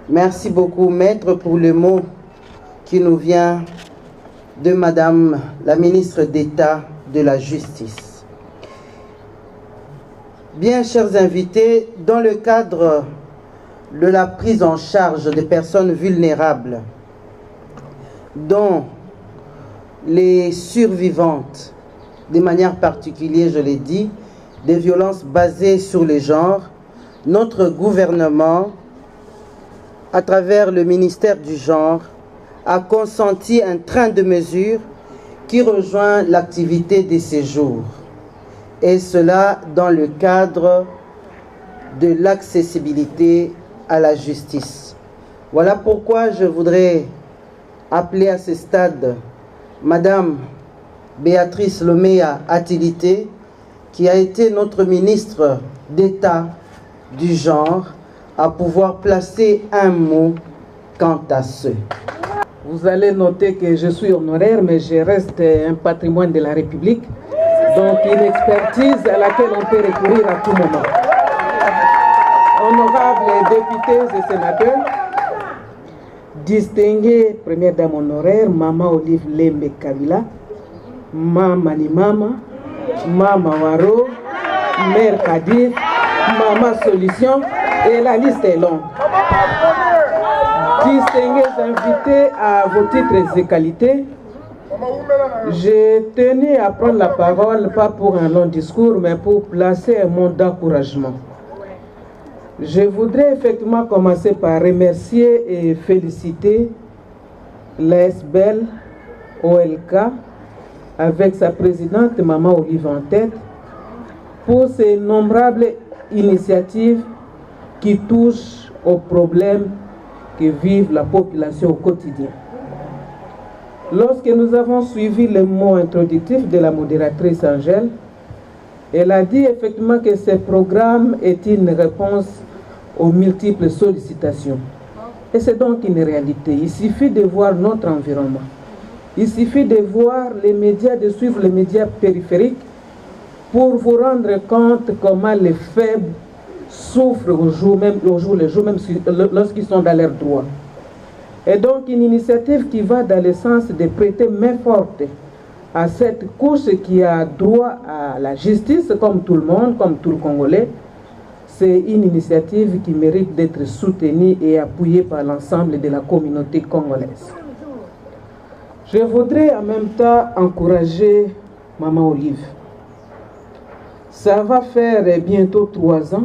Merci beaucoup, Maître, pour le mot qui nous vient de Madame la ministre d'État de la Justice. Bien, chers invités, dans le cadre de la prise en charge des personnes vulnérables, dont les survivantes, de manière particulière, je l'ai dit, des violences basées sur le genre, notre gouvernement, à travers le ministère du genre, a consenti un train de mesures qui rejoint l'activité des séjours. Et cela dans le cadre de l'accessibilité à la justice. Voilà pourquoi je voudrais appeler à ce stade Madame Béatrice Lomea Atilité, qui a été notre ministre d'État du genre, à pouvoir placer un mot quant à ce. Vous allez noter que je suis honoraire, mais je reste un patrimoine de la République, donc une expertise à laquelle on peut recourir à tout moment. Honorables députés et sénateurs, distinguée première dame honoraire, Maman Olive Lembe Kabila, Mama ni Mama, Mama Waro, Mère Kadif, Mama Solution, et la liste est longue. Distingués invités à vos titres et qualités, j'ai tenu à prendre la parole, pas pour un long discours, mais pour placer un mot d'encouragement. Je voudrais effectivement commencer par remercier et féliciter l'ASBEL OLK avec sa présidente Maman Olive en tête pour ces innombrables initiatives qui touchent aux problèmes que vivent la population au quotidien. Lorsque nous avons suivi le mot introductif de la modératrice Angèle, elle a dit effectivement que ce programme est une réponse aux multiples sollicitations. Et c'est donc une réalité. Il suffit de voir notre environnement. Il suffit de voir les médias, de suivre les médias périphériques pour vous rendre compte comment les faibles souffrent au jour même lorsqu'ils sont dans leurs droits. Et donc une initiative qui va dans le sens de prêter main forte à cette couche qui a droit à la justice comme tout le monde, comme tout le Congolais, c'est une initiative qui mérite d'être soutenue et appuyée par l'ensemble de la communauté congolaise. Je voudrais en même temps encourager Maman Olive. Ça va faire bientôt 3 ans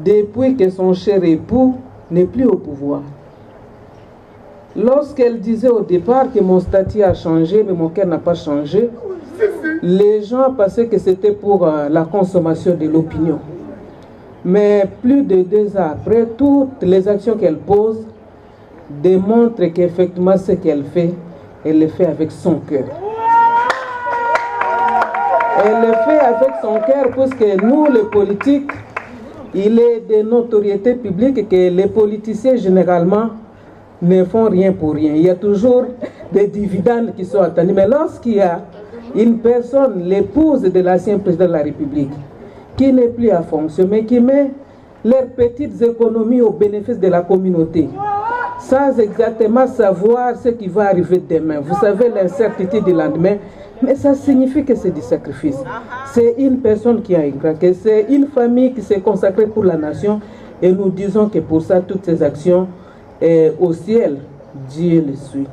depuis que son cher époux n'est plus au pouvoir. Lorsqu'elle disait au départ que mon statut a changé, mais mon cœur n'a pas changé, les gens pensaient que c'était pour la consommation de l'opinion. Mais plus de 2 ans après, toutes les actions qu'elle pose démontrent qu'effectivement ce qu'elle fait, elle le fait avec son cœur. Elle le fait avec son cœur parce que nous, les politiques, il est de notoriété publique que les politiciens généralement ne font rien pour rien. Il y a toujours des dividendes qui sont attendus. Mais lorsqu'il y a une personne, l'épouse de l'ancien président de la République, qui n'est plus à fonction, mais qui met leurs petites économies au bénéfice de la communauté, sans exactement savoir ce qui va arriver demain. Vous savez, l'incertitude du lendemain, mais ça signifie que c'est du sacrifice. C'est une personne qui a craqué, c'est une famille qui s'est consacrée pour la nation, et nous disons que pour ça, toutes ces actions, au ciel, Dieu le suit.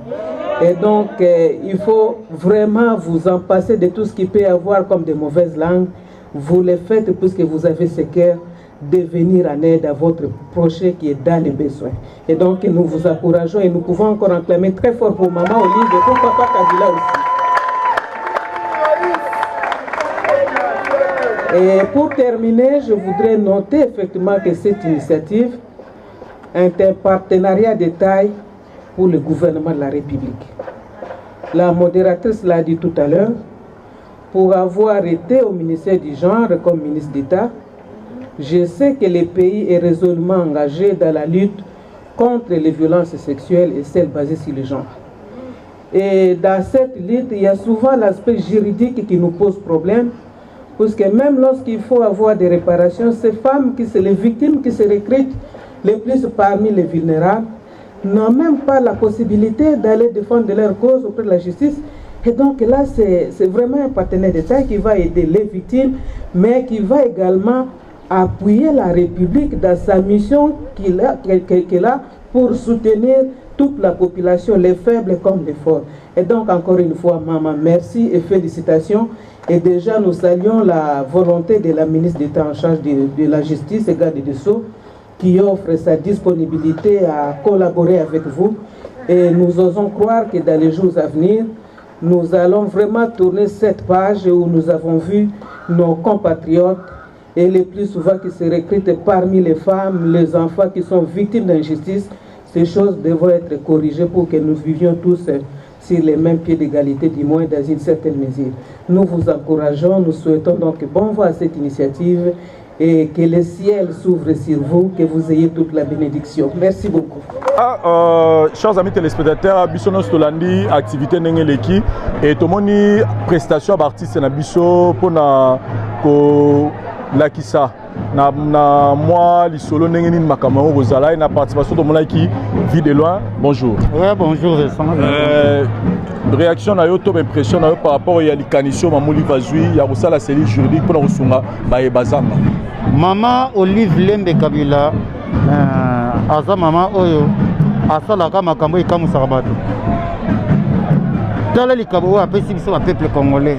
Et donc, il faut vraiment vous en passer de tout ce qui peut y avoir comme de mauvaises langues. Vous le faites puisque vous avez ce cœur de venir en aide à votre prochain qui est dans les besoins. Et donc, nous vous encourageons et nous pouvons encore acclamer très fort pour Maman Olive et pour Papa Kabila aussi. Et pour terminer, je voudrais noter effectivement que cette initiative est un partenariat de taille pour le gouvernement de la République. La modératrice l'a dit tout à l'heure, pour avoir été au ministère du Genre comme ministre d'État, je sais que le pays est résolument engagé dans la lutte contre les violences sexuelles et celles basées sur le genre. Et dans cette lutte, il y a souvent l'aspect juridique qui nous pose problème, parce que même lorsqu'il faut avoir des réparations, ces femmes, les victimes qui se recrutent les plus parmi les vulnérables, n'ont même pas la possibilité d'aller défendre leur cause auprès de la justice. Et donc là, c'est vraiment un partenaire d'État qui va aider les victimes, mais qui va également appuyer la République dans sa mission qu'elle a pour soutenir toute la population, les faibles comme les forts. Et donc encore une fois, maman, merci et félicitations. Et déjà, nous saluons la volonté de la ministre d'État en charge de la justice et garde des Sceaux, qui offre sa disponibilité à collaborer avec vous. Et nous osons croire que dans les jours à venir, nous allons vraiment tourner cette page où nous avons vu nos compatriotes et les plus souvent qui se recrutent parmi les femmes, les enfants qui sont victimes d'injustice. Ces choses devront être corrigées pour que nous vivions tous sur les mêmes pieds d'égalité, du moins dans une certaine mesure. Nous vous encourageons, nous souhaitons donc bon vent à cette initiative et que le ciel s'ouvre sur vous, que vous ayez toute la bénédiction. Merci beaucoup. Chers amis téléspectateurs, Bissono Stolandi, activité Nengeleki, et Tomoni, prestation d'artistes na Bisso pour na Lakissa. Na moi, l'isolo Nengeni Makamao, Rosala, et na participation de mon qui vit de loin. Bonjour. Oui, bonjour. Réaction na yo top impression na yo par rapport à l'ikanisio Mamouli Vazui, il y a aussi la série juridique pour la Rosunga, Baye Bazanga. Maman Olive Lembe Kabila, Aza Maman Oyo, Asalaka Makambo et Kamusarabato. Tala Likabo a pessimé sur le peuple congolais.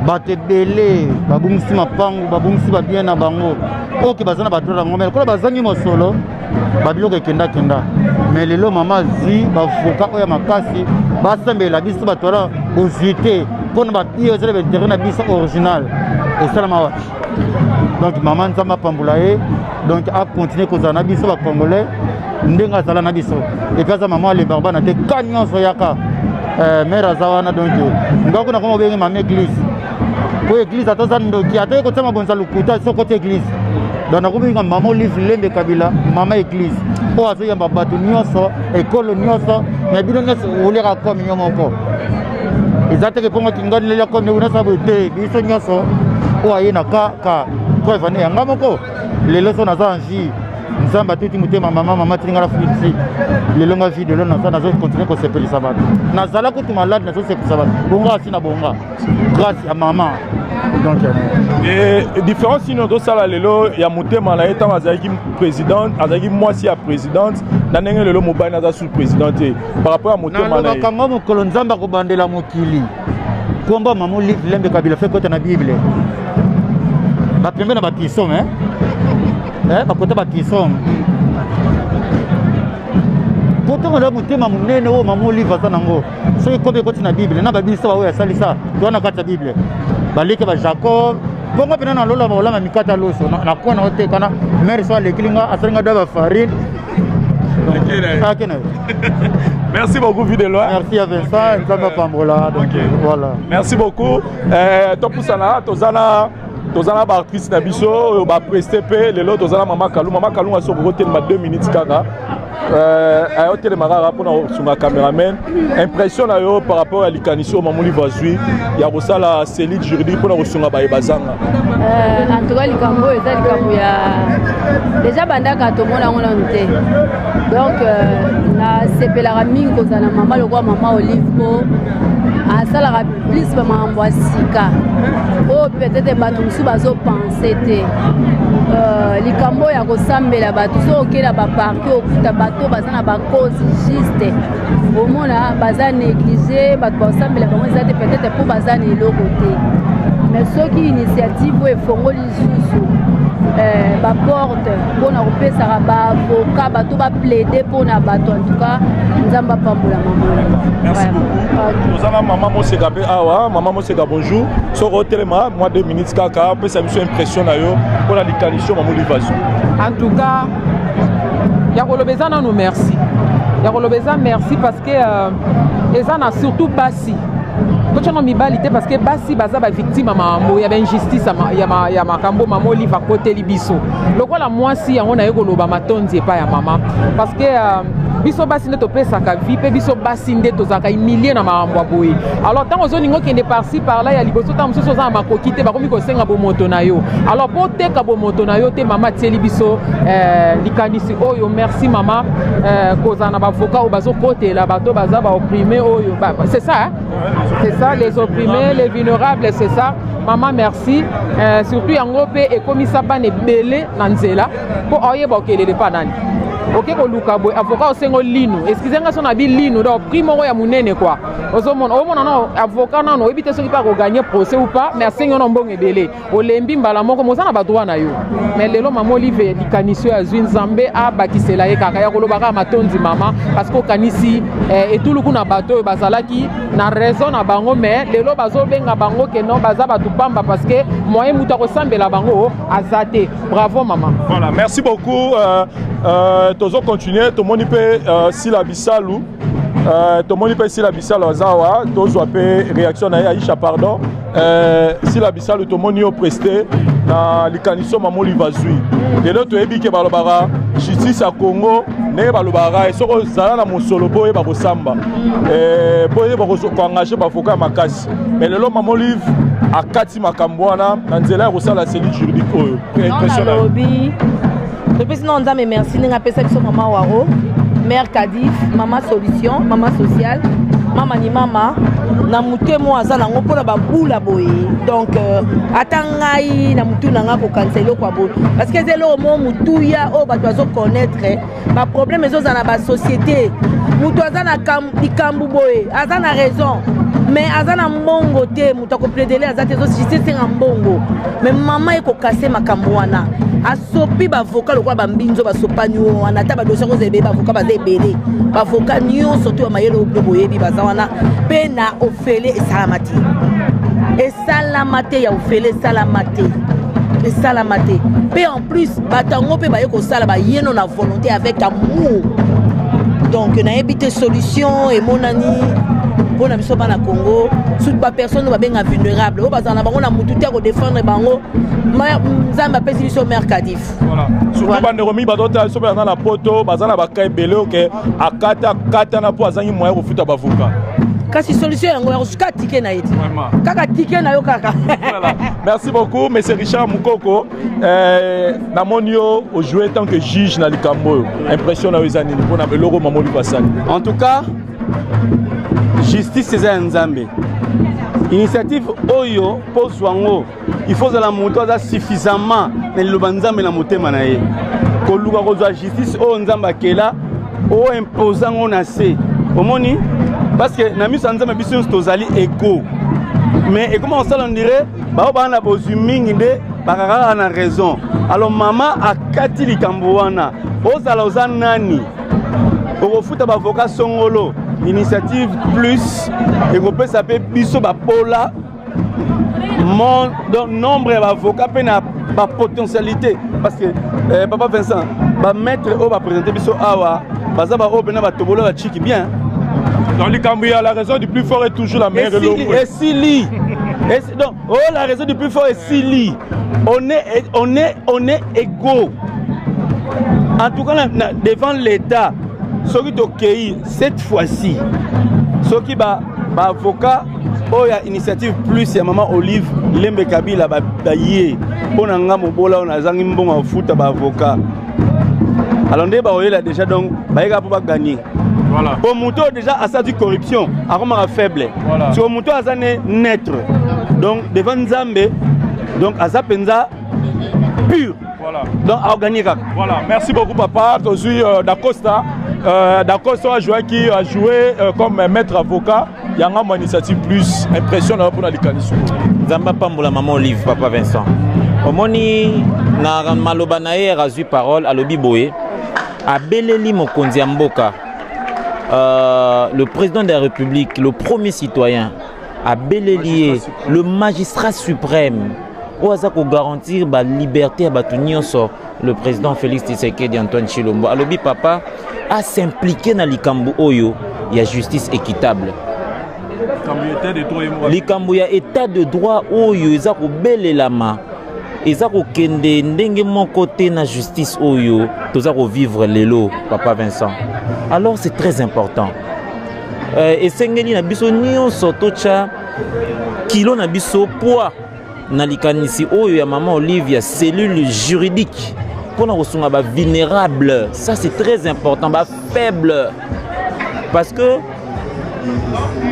Bate belé, babumsi mapangu, babumsi babien na bango. Ok, bazana batora ngomel. Kola bazangi mosolo, babiloke kenda. Mais lelo maman zi, bavuka oya makasi, basembe la biso batora bozité. Pour ne pas dire que c'est le biso original. Et c'est la mawachi. Donc maman nzamba pambulaye, donc a continué cause na biso ba congolais, ndenga zala na biso. Et puis maman les barbana te kanyon soyaka. Mère azawana donc ngako na komo bengi mama église. Pour église atozana ndoki atoye kotama bonza lukuta so côté église. Donc na komo maman Olive Lembe Kabila, maman église. oyo azoyamba bato nyonso ekolo nyonso me bino nyonso oleka komi yo moko eza teke mpongo kingani lelia komi nyonso boye te biso nyonso oyo aye na ka koevane yanga moko lelo so naza anji nzambe atuti motema mama tininga na fulisi lelo nga vi lelo nazokontinue kosepelisa bato nazala kutu malade nazosepelisa bato bonga asi na bonga grâce ya mama donc différence ino tosala lelo ya motema na ye ntango azalaki présidente azalaki mwasi ya présidente na ndenge lelo mobali naza sous président te par rapport ya motema na ye nalobakanga mokolo nzambe akobandela mokili komba mama olive lembe kabila fe kota na bible bapembe na batisom bakota batisom kotongo na motema monene oyo mama olive aza nango soki kombe ekoti na bible na babisa baoyo asalisa toa na kati ya bible baleke bajacob bongo mpena na lola baolama mikata loso nakona otekana mare so alekilinga asalinga da bafarine merci beaucoup Videloa. Merci à Vincent, Nzamba Pambola. Voilà. Merci beaucoup. Topusana, tozana ba artiste na biso ba prester pe lelo tozana mama Kalou a so rotel ma 2 minutes kaka. Ayo telemara pour na cameraman. Impression na yo par rapport à l'ikanisio mamuli vazui ya rosala cellule juridique pour na rosunga ba ebazanga. En tout cas likambo eza likambo ya déjà bandaka tomona ngona nte. Donc na sepelaka mingi kozala mama lokwa mama Olive po asalaka plus bamambo ya sika oyo peut-être bato mosusu bazopense te likambo ya kosambela bato so okela baparti okuta bato baza na bacause juste omona baza néglige bato basambela bango eza te peut-être mpo baza na eloko te mais soki initiative oyo efongoli lisusu baporte mpona kopesaka baavoka bato baplaide mpona bato en tout cas nzambe apambola merci beaucoup tozana mama moseka mpe awa mama moseka bonjour soko otelema mwa 2 minutes kaka mpesa biso impression na yo mpona likanisio mamuli vaso en tout cas ya koloba eza nano merci ya koloba eza merci parce que eza na surtout basi kotiana mibali te parce que basi baza bavictime ya mambo ya bainjustice ya makambo mama Olive akoteli biso lokola mwasi yango naye koloba matondi epai ya mama parce que biso basi nde topesaka vie mpe biso basi nde tozalaka humilie na makambo ya boye alors ntango ozolinga okende parci par là ya liboso ntango mosusu oza na makoki te bakomi kosenga bomoto na yo alors mpo oteka bomoto na yo te mama atieli biso likanisi oyo merci mama kozala na bavoka oyo bazokotela bato baza baopprime oyo c'est ça c'est ça les opprimés les vulnérables c'est ça maman merci surtout yango mpe ekomisa bana ebele na nzela mpo oyeba okelele mpa nani oke koluka boye avocat osengo lino excusez-nga so na bi lino donc prix moko ya munene quoi omona no avocat nano oyebi te soki mpe akoganye procès ou pas mais asengi ono mbongo ebele olembi mbala moko moza na badroit na yo mais lelo mama Olive likanisi oyo azwi nzambe abakisela ye kaka ya koloba kaka matondi mama parce que okanisi etuluku na bato oyo bazalaki na raison na bango mais lelo bazobenga bango ke non baza bato pamba parce que moyen mutu akosambela bango aza te bravo mama. Voilà, merci beaucoup. Tozo continuer tomoni pe Sila Bisalu tomoni pe Sila Bisalu azawa tozwa pe réaction na Aisha pardon Sila Bisalu tomoni yo presté na likaniso mama Olive azwi lelo toyebi ke balobara justice ya Congo ne balobara esoko zala na mosolo boye bakosamba boye bakoengager bavoka makasi mais lelo mama Olive akati makambo wana na nzela ya kosala cellule juridique oyo impressionnant. Depuis sinon on a merci n'inga pesa biso mama waro mère Kadif mama solution mama sociale mama ni mama na mutu mo aza nango mpona babula boye donc atangai na mutu nanga ko cancelo kwa boye parce que zelo mo mutu ya o bato azo connaître ba problème ezo na ba société mutu aza na kambu boye aza na raison mais aza na mbongo te mutu akoplaider aza te zo justice nga mbongo mais mama eko kase makambo wana asopi bavoka lokola bambinzo basopani wana ta badossier ko zebe bavoka baza ebele bavoka nyonso to mayelo oblo boyebi baza wana pe na ofele esalamate ya ofele esalamate pe en plus batango pe baye kosala bayeno na volonté avec amour donc na ebite solution et monani pour na biso bana Congo surtout ba personne ba benga vulnérable o bazana bango na mutu te ko défendre bango nzamba pesi biso mercadif voilà surtout bande romi badota so ba na poto bazana ba kai belé que akata na po azangi moyen ko futa bavoka kasi solution yango ya kosuka tike na yeti kaka tike na yo kaka voilà merci beaucoup monsieur Richard Mukoko na monio au jouer tant que juge na likambo impression na wezani ni pona beloko mamoli basali en tout cas justice c'est un nzambe initiative oyo pozwango il faut la moto za suffisamment na liloba nzambe na motema na ye ko luka ko za justice o nzamba kela o imposant on a se omoni parce que na miso nzambe biso tozali ego mais et comment ça on dirait ba na bozumingi nde bakaka na raison alors mama akati likambo wana ozala oza nani okofuta bavoka songolo initiative plus ekopesa pe biso bapola donc nombre ya bavoka pe na potentialité parce que papa Vincent ba maître o ba présenter biso awa baza ba obena ba tobolo ba chiki bien dans les Cambouis, la raison du plus fort est toujours la meilleure de l'eau. Et Sili. Donc, oh, la raison du plus fort est Sili. On est égaux. En tout cas, devant l'État, ce qui est OK, cette fois-ci, ce qui est avocat, oh, il y a initiative plus, il y a maman Olive, Lembe Kabila, Baye, on a un mobola, on a un bon foot à avocat. Alors, on a déjà donc, Baye pour gagner. Voilà. Pour Mouto déjà à ça du corruption, à Roma faible. Voilà. Sur Mouto à ça naître. Donc devant Nzambe, donc à ça penza pur. Voilà. Donc à organiser. Voilà. Merci beaucoup papa. Je suis d'Acosta. D'Acosta a joué comme maître avocat. Il y a une initiative plus impressionnante pour la licanisson. Nzamba Pamboula maman Olive papa Vincent. Omoni na maloba na ye razui parole à lobi boye. A beleli mokonzi ya mboka. Le président de la République, le premier citoyen, a Bélélié, le magistrat suprême, pour garantir la liberté à Batunioso, le président Félix Tshisekedi Antoine Chilombo. Alobi papa a s'impliqué dans l'Ikambu Oyo, il y a justice équitable. L'Ikambu, il y a état de droit Oyo, il y a Bélélama. Et ça kende ndenge mon côté na justice oyo toza ko vivre lelo papa Vincent. Alors c'est très important. Et sengeli na biso nyonso tocha kilo na biso poids na likanisi oyo ya maman Olivia cellule juridique pour na kosunga ba vulnérable. Ça c'est très important, ba faible. Parce que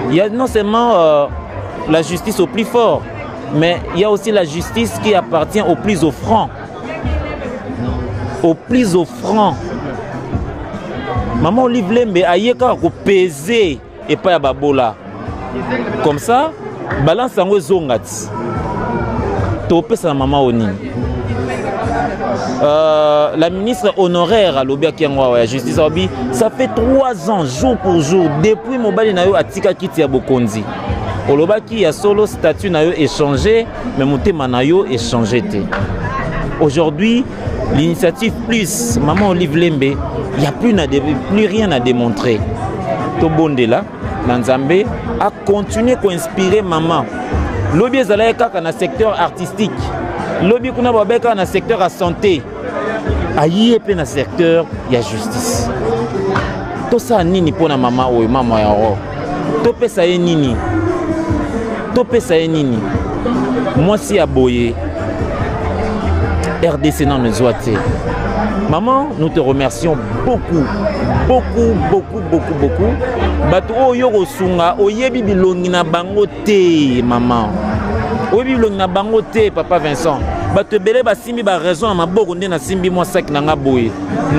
il y a non seulement la justice au plus fort, mais il y a aussi la justice qui appartient aux plus offrants. Aux plus offrants. Maman Olive Lembe a yeka ko peser et pas ya babola. Comme ça, balance en zongati. Topé sa maman oni. La ministre honoraire à l'Obia Kiangwa la justice Obi, ça fait 3 ans jour pour jour depuis mobali na yo atika kiti ya Bokonzi. Olobaki ya solo statut na yo échangé mais motema na yo échangé té. Aujourd'hui, l'initiative plus maman Olive Lembe, il y a plus rien à démontrer. Tobondela Nanzambe a continué à inspirer maman. Lobi ezala kaka na secteur artistique. Lobi kuna babeka na secteur à santé. Ayi pe na secteur ya justice. To sa nini pona mama oyo mama ya ro. To pesa ye nini? To pesa ye nini? Moi si aboye RDC non nous ouate. Maman, nous te remercions beaucoup. Bato oyo kosunga oyebi bilongi na bango te maman. Oyebi bilongi na bango te papa Vincent. Bato belé basimbi ba raison na maboko nde na simbi moi sac na nga boye.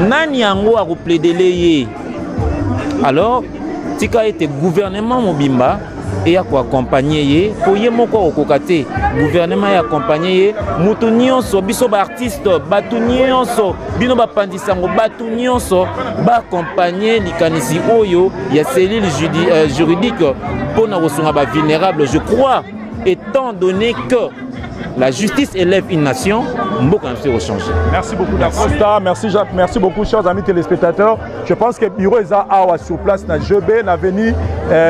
Nani yango a replédele ye. Alors, tika était gouvernement mobimba et a ko accompagner ye pour ye moko okokate. Gouvernement a accompagné ye mutu nyonso biso ba artiste batu nyonso bino ba pandisango batu nyonso ba accompagner likanisi oyo ya cellule juridique pour na kosunga ba vulnérable. Je crois étant donné que la justice élève une nation, beaucoup de changer. Merci beaucoup Dacosta, merci Jacques, merci beaucoup chers amis téléspectateurs. Je pense que le bureau est à sur place na GB, na avenue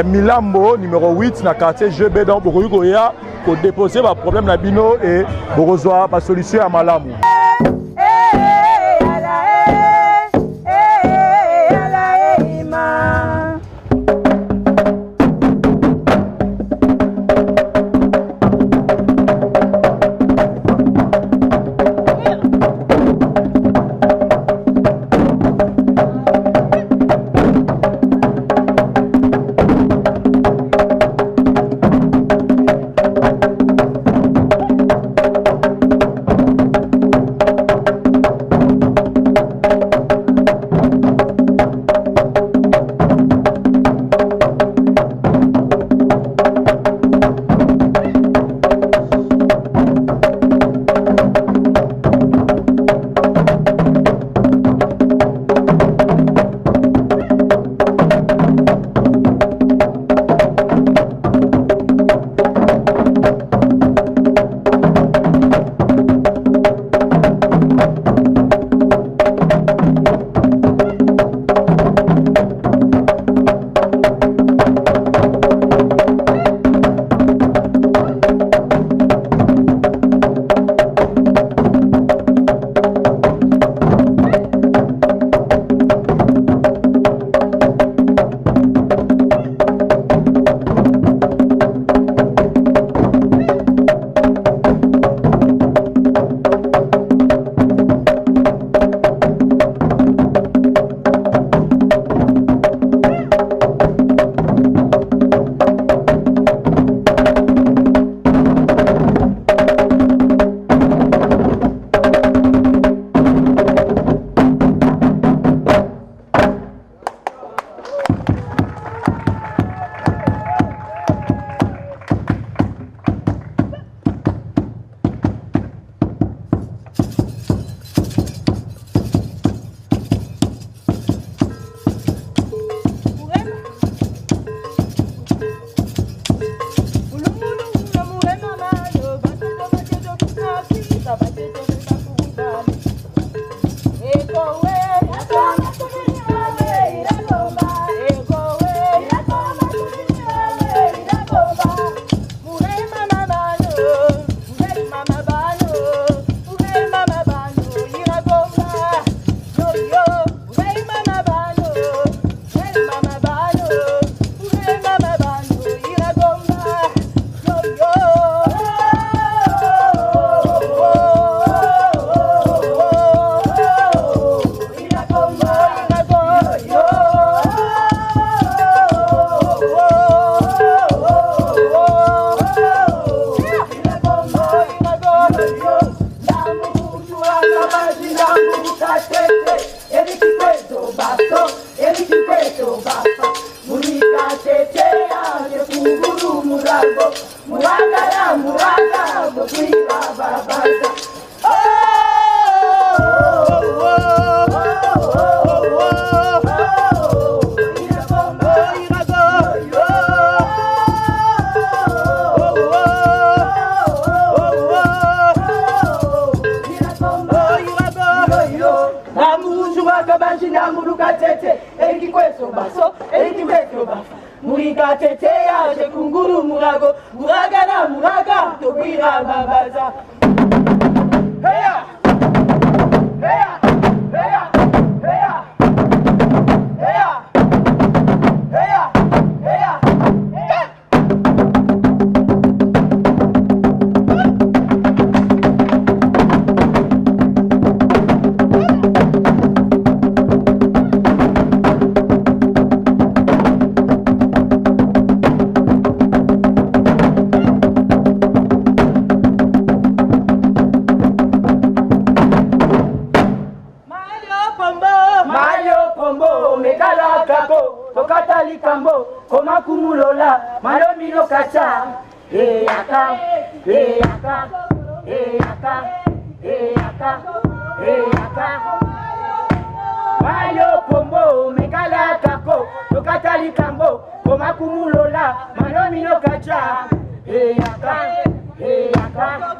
Milambo numéro 8 na quartier GB dans Bourgoya pour déposer un problème na bino et pour recevoir la solution à Malamu. Murika teteya chekunguru murago muraga na muraga tobira babaza heya heya heya heya heya heya heya Kambo, koma kumulola, malomi no kacha, yaka, yaka, yaka, yaka, yaka. Mayo pombo, mekala kako, tokatali kambo, koma kumulola, malomi no kacha, yaka, yaka,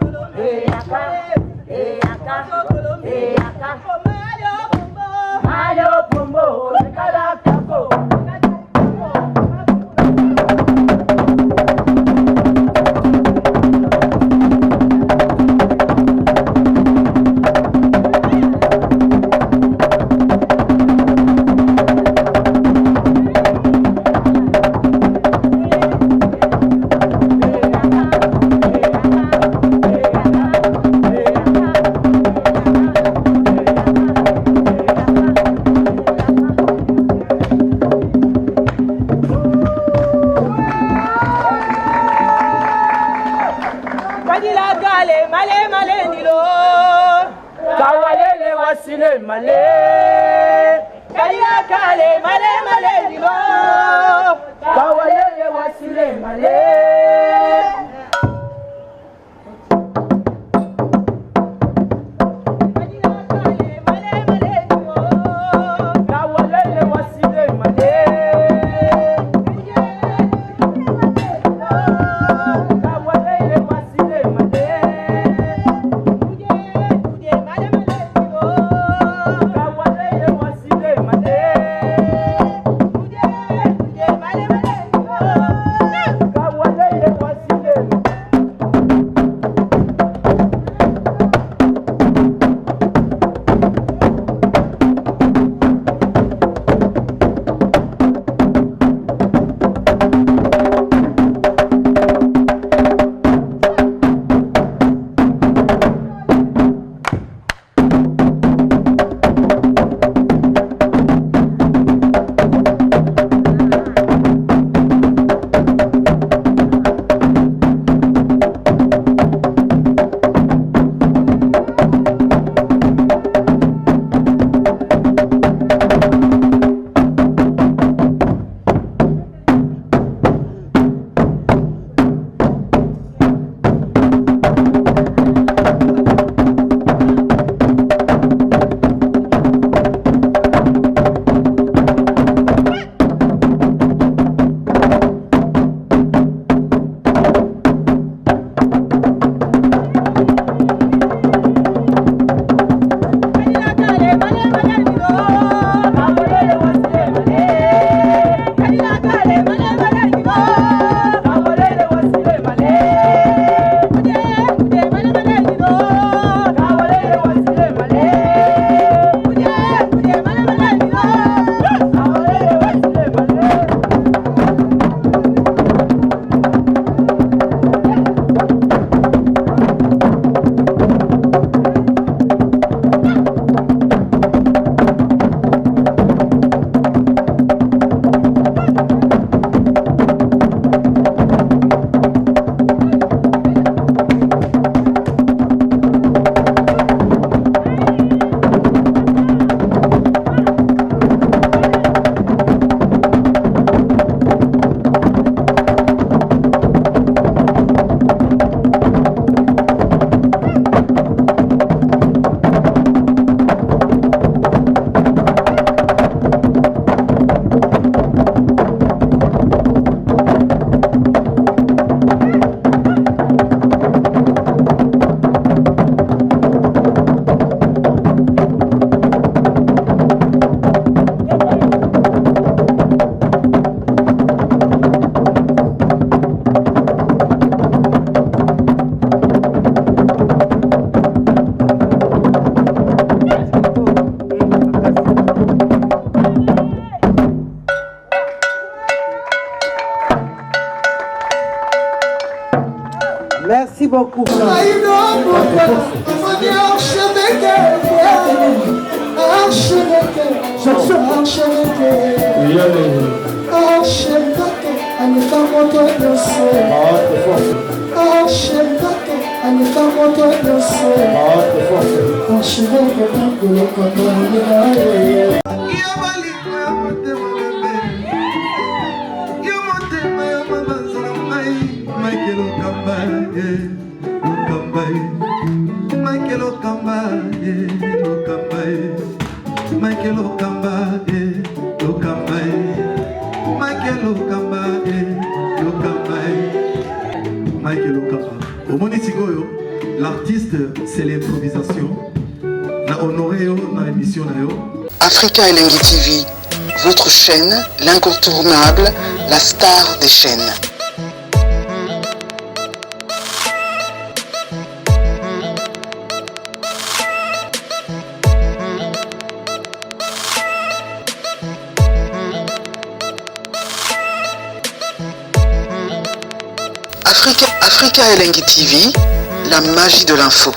Merci beaucoup. l'artiste, c'est l'improvisation. Na honoré dans l'émission. Africa Elengi TV, votre chaîne, l'incontournable, la star des chaînes. Africa Elengi TV, la magie de l'info.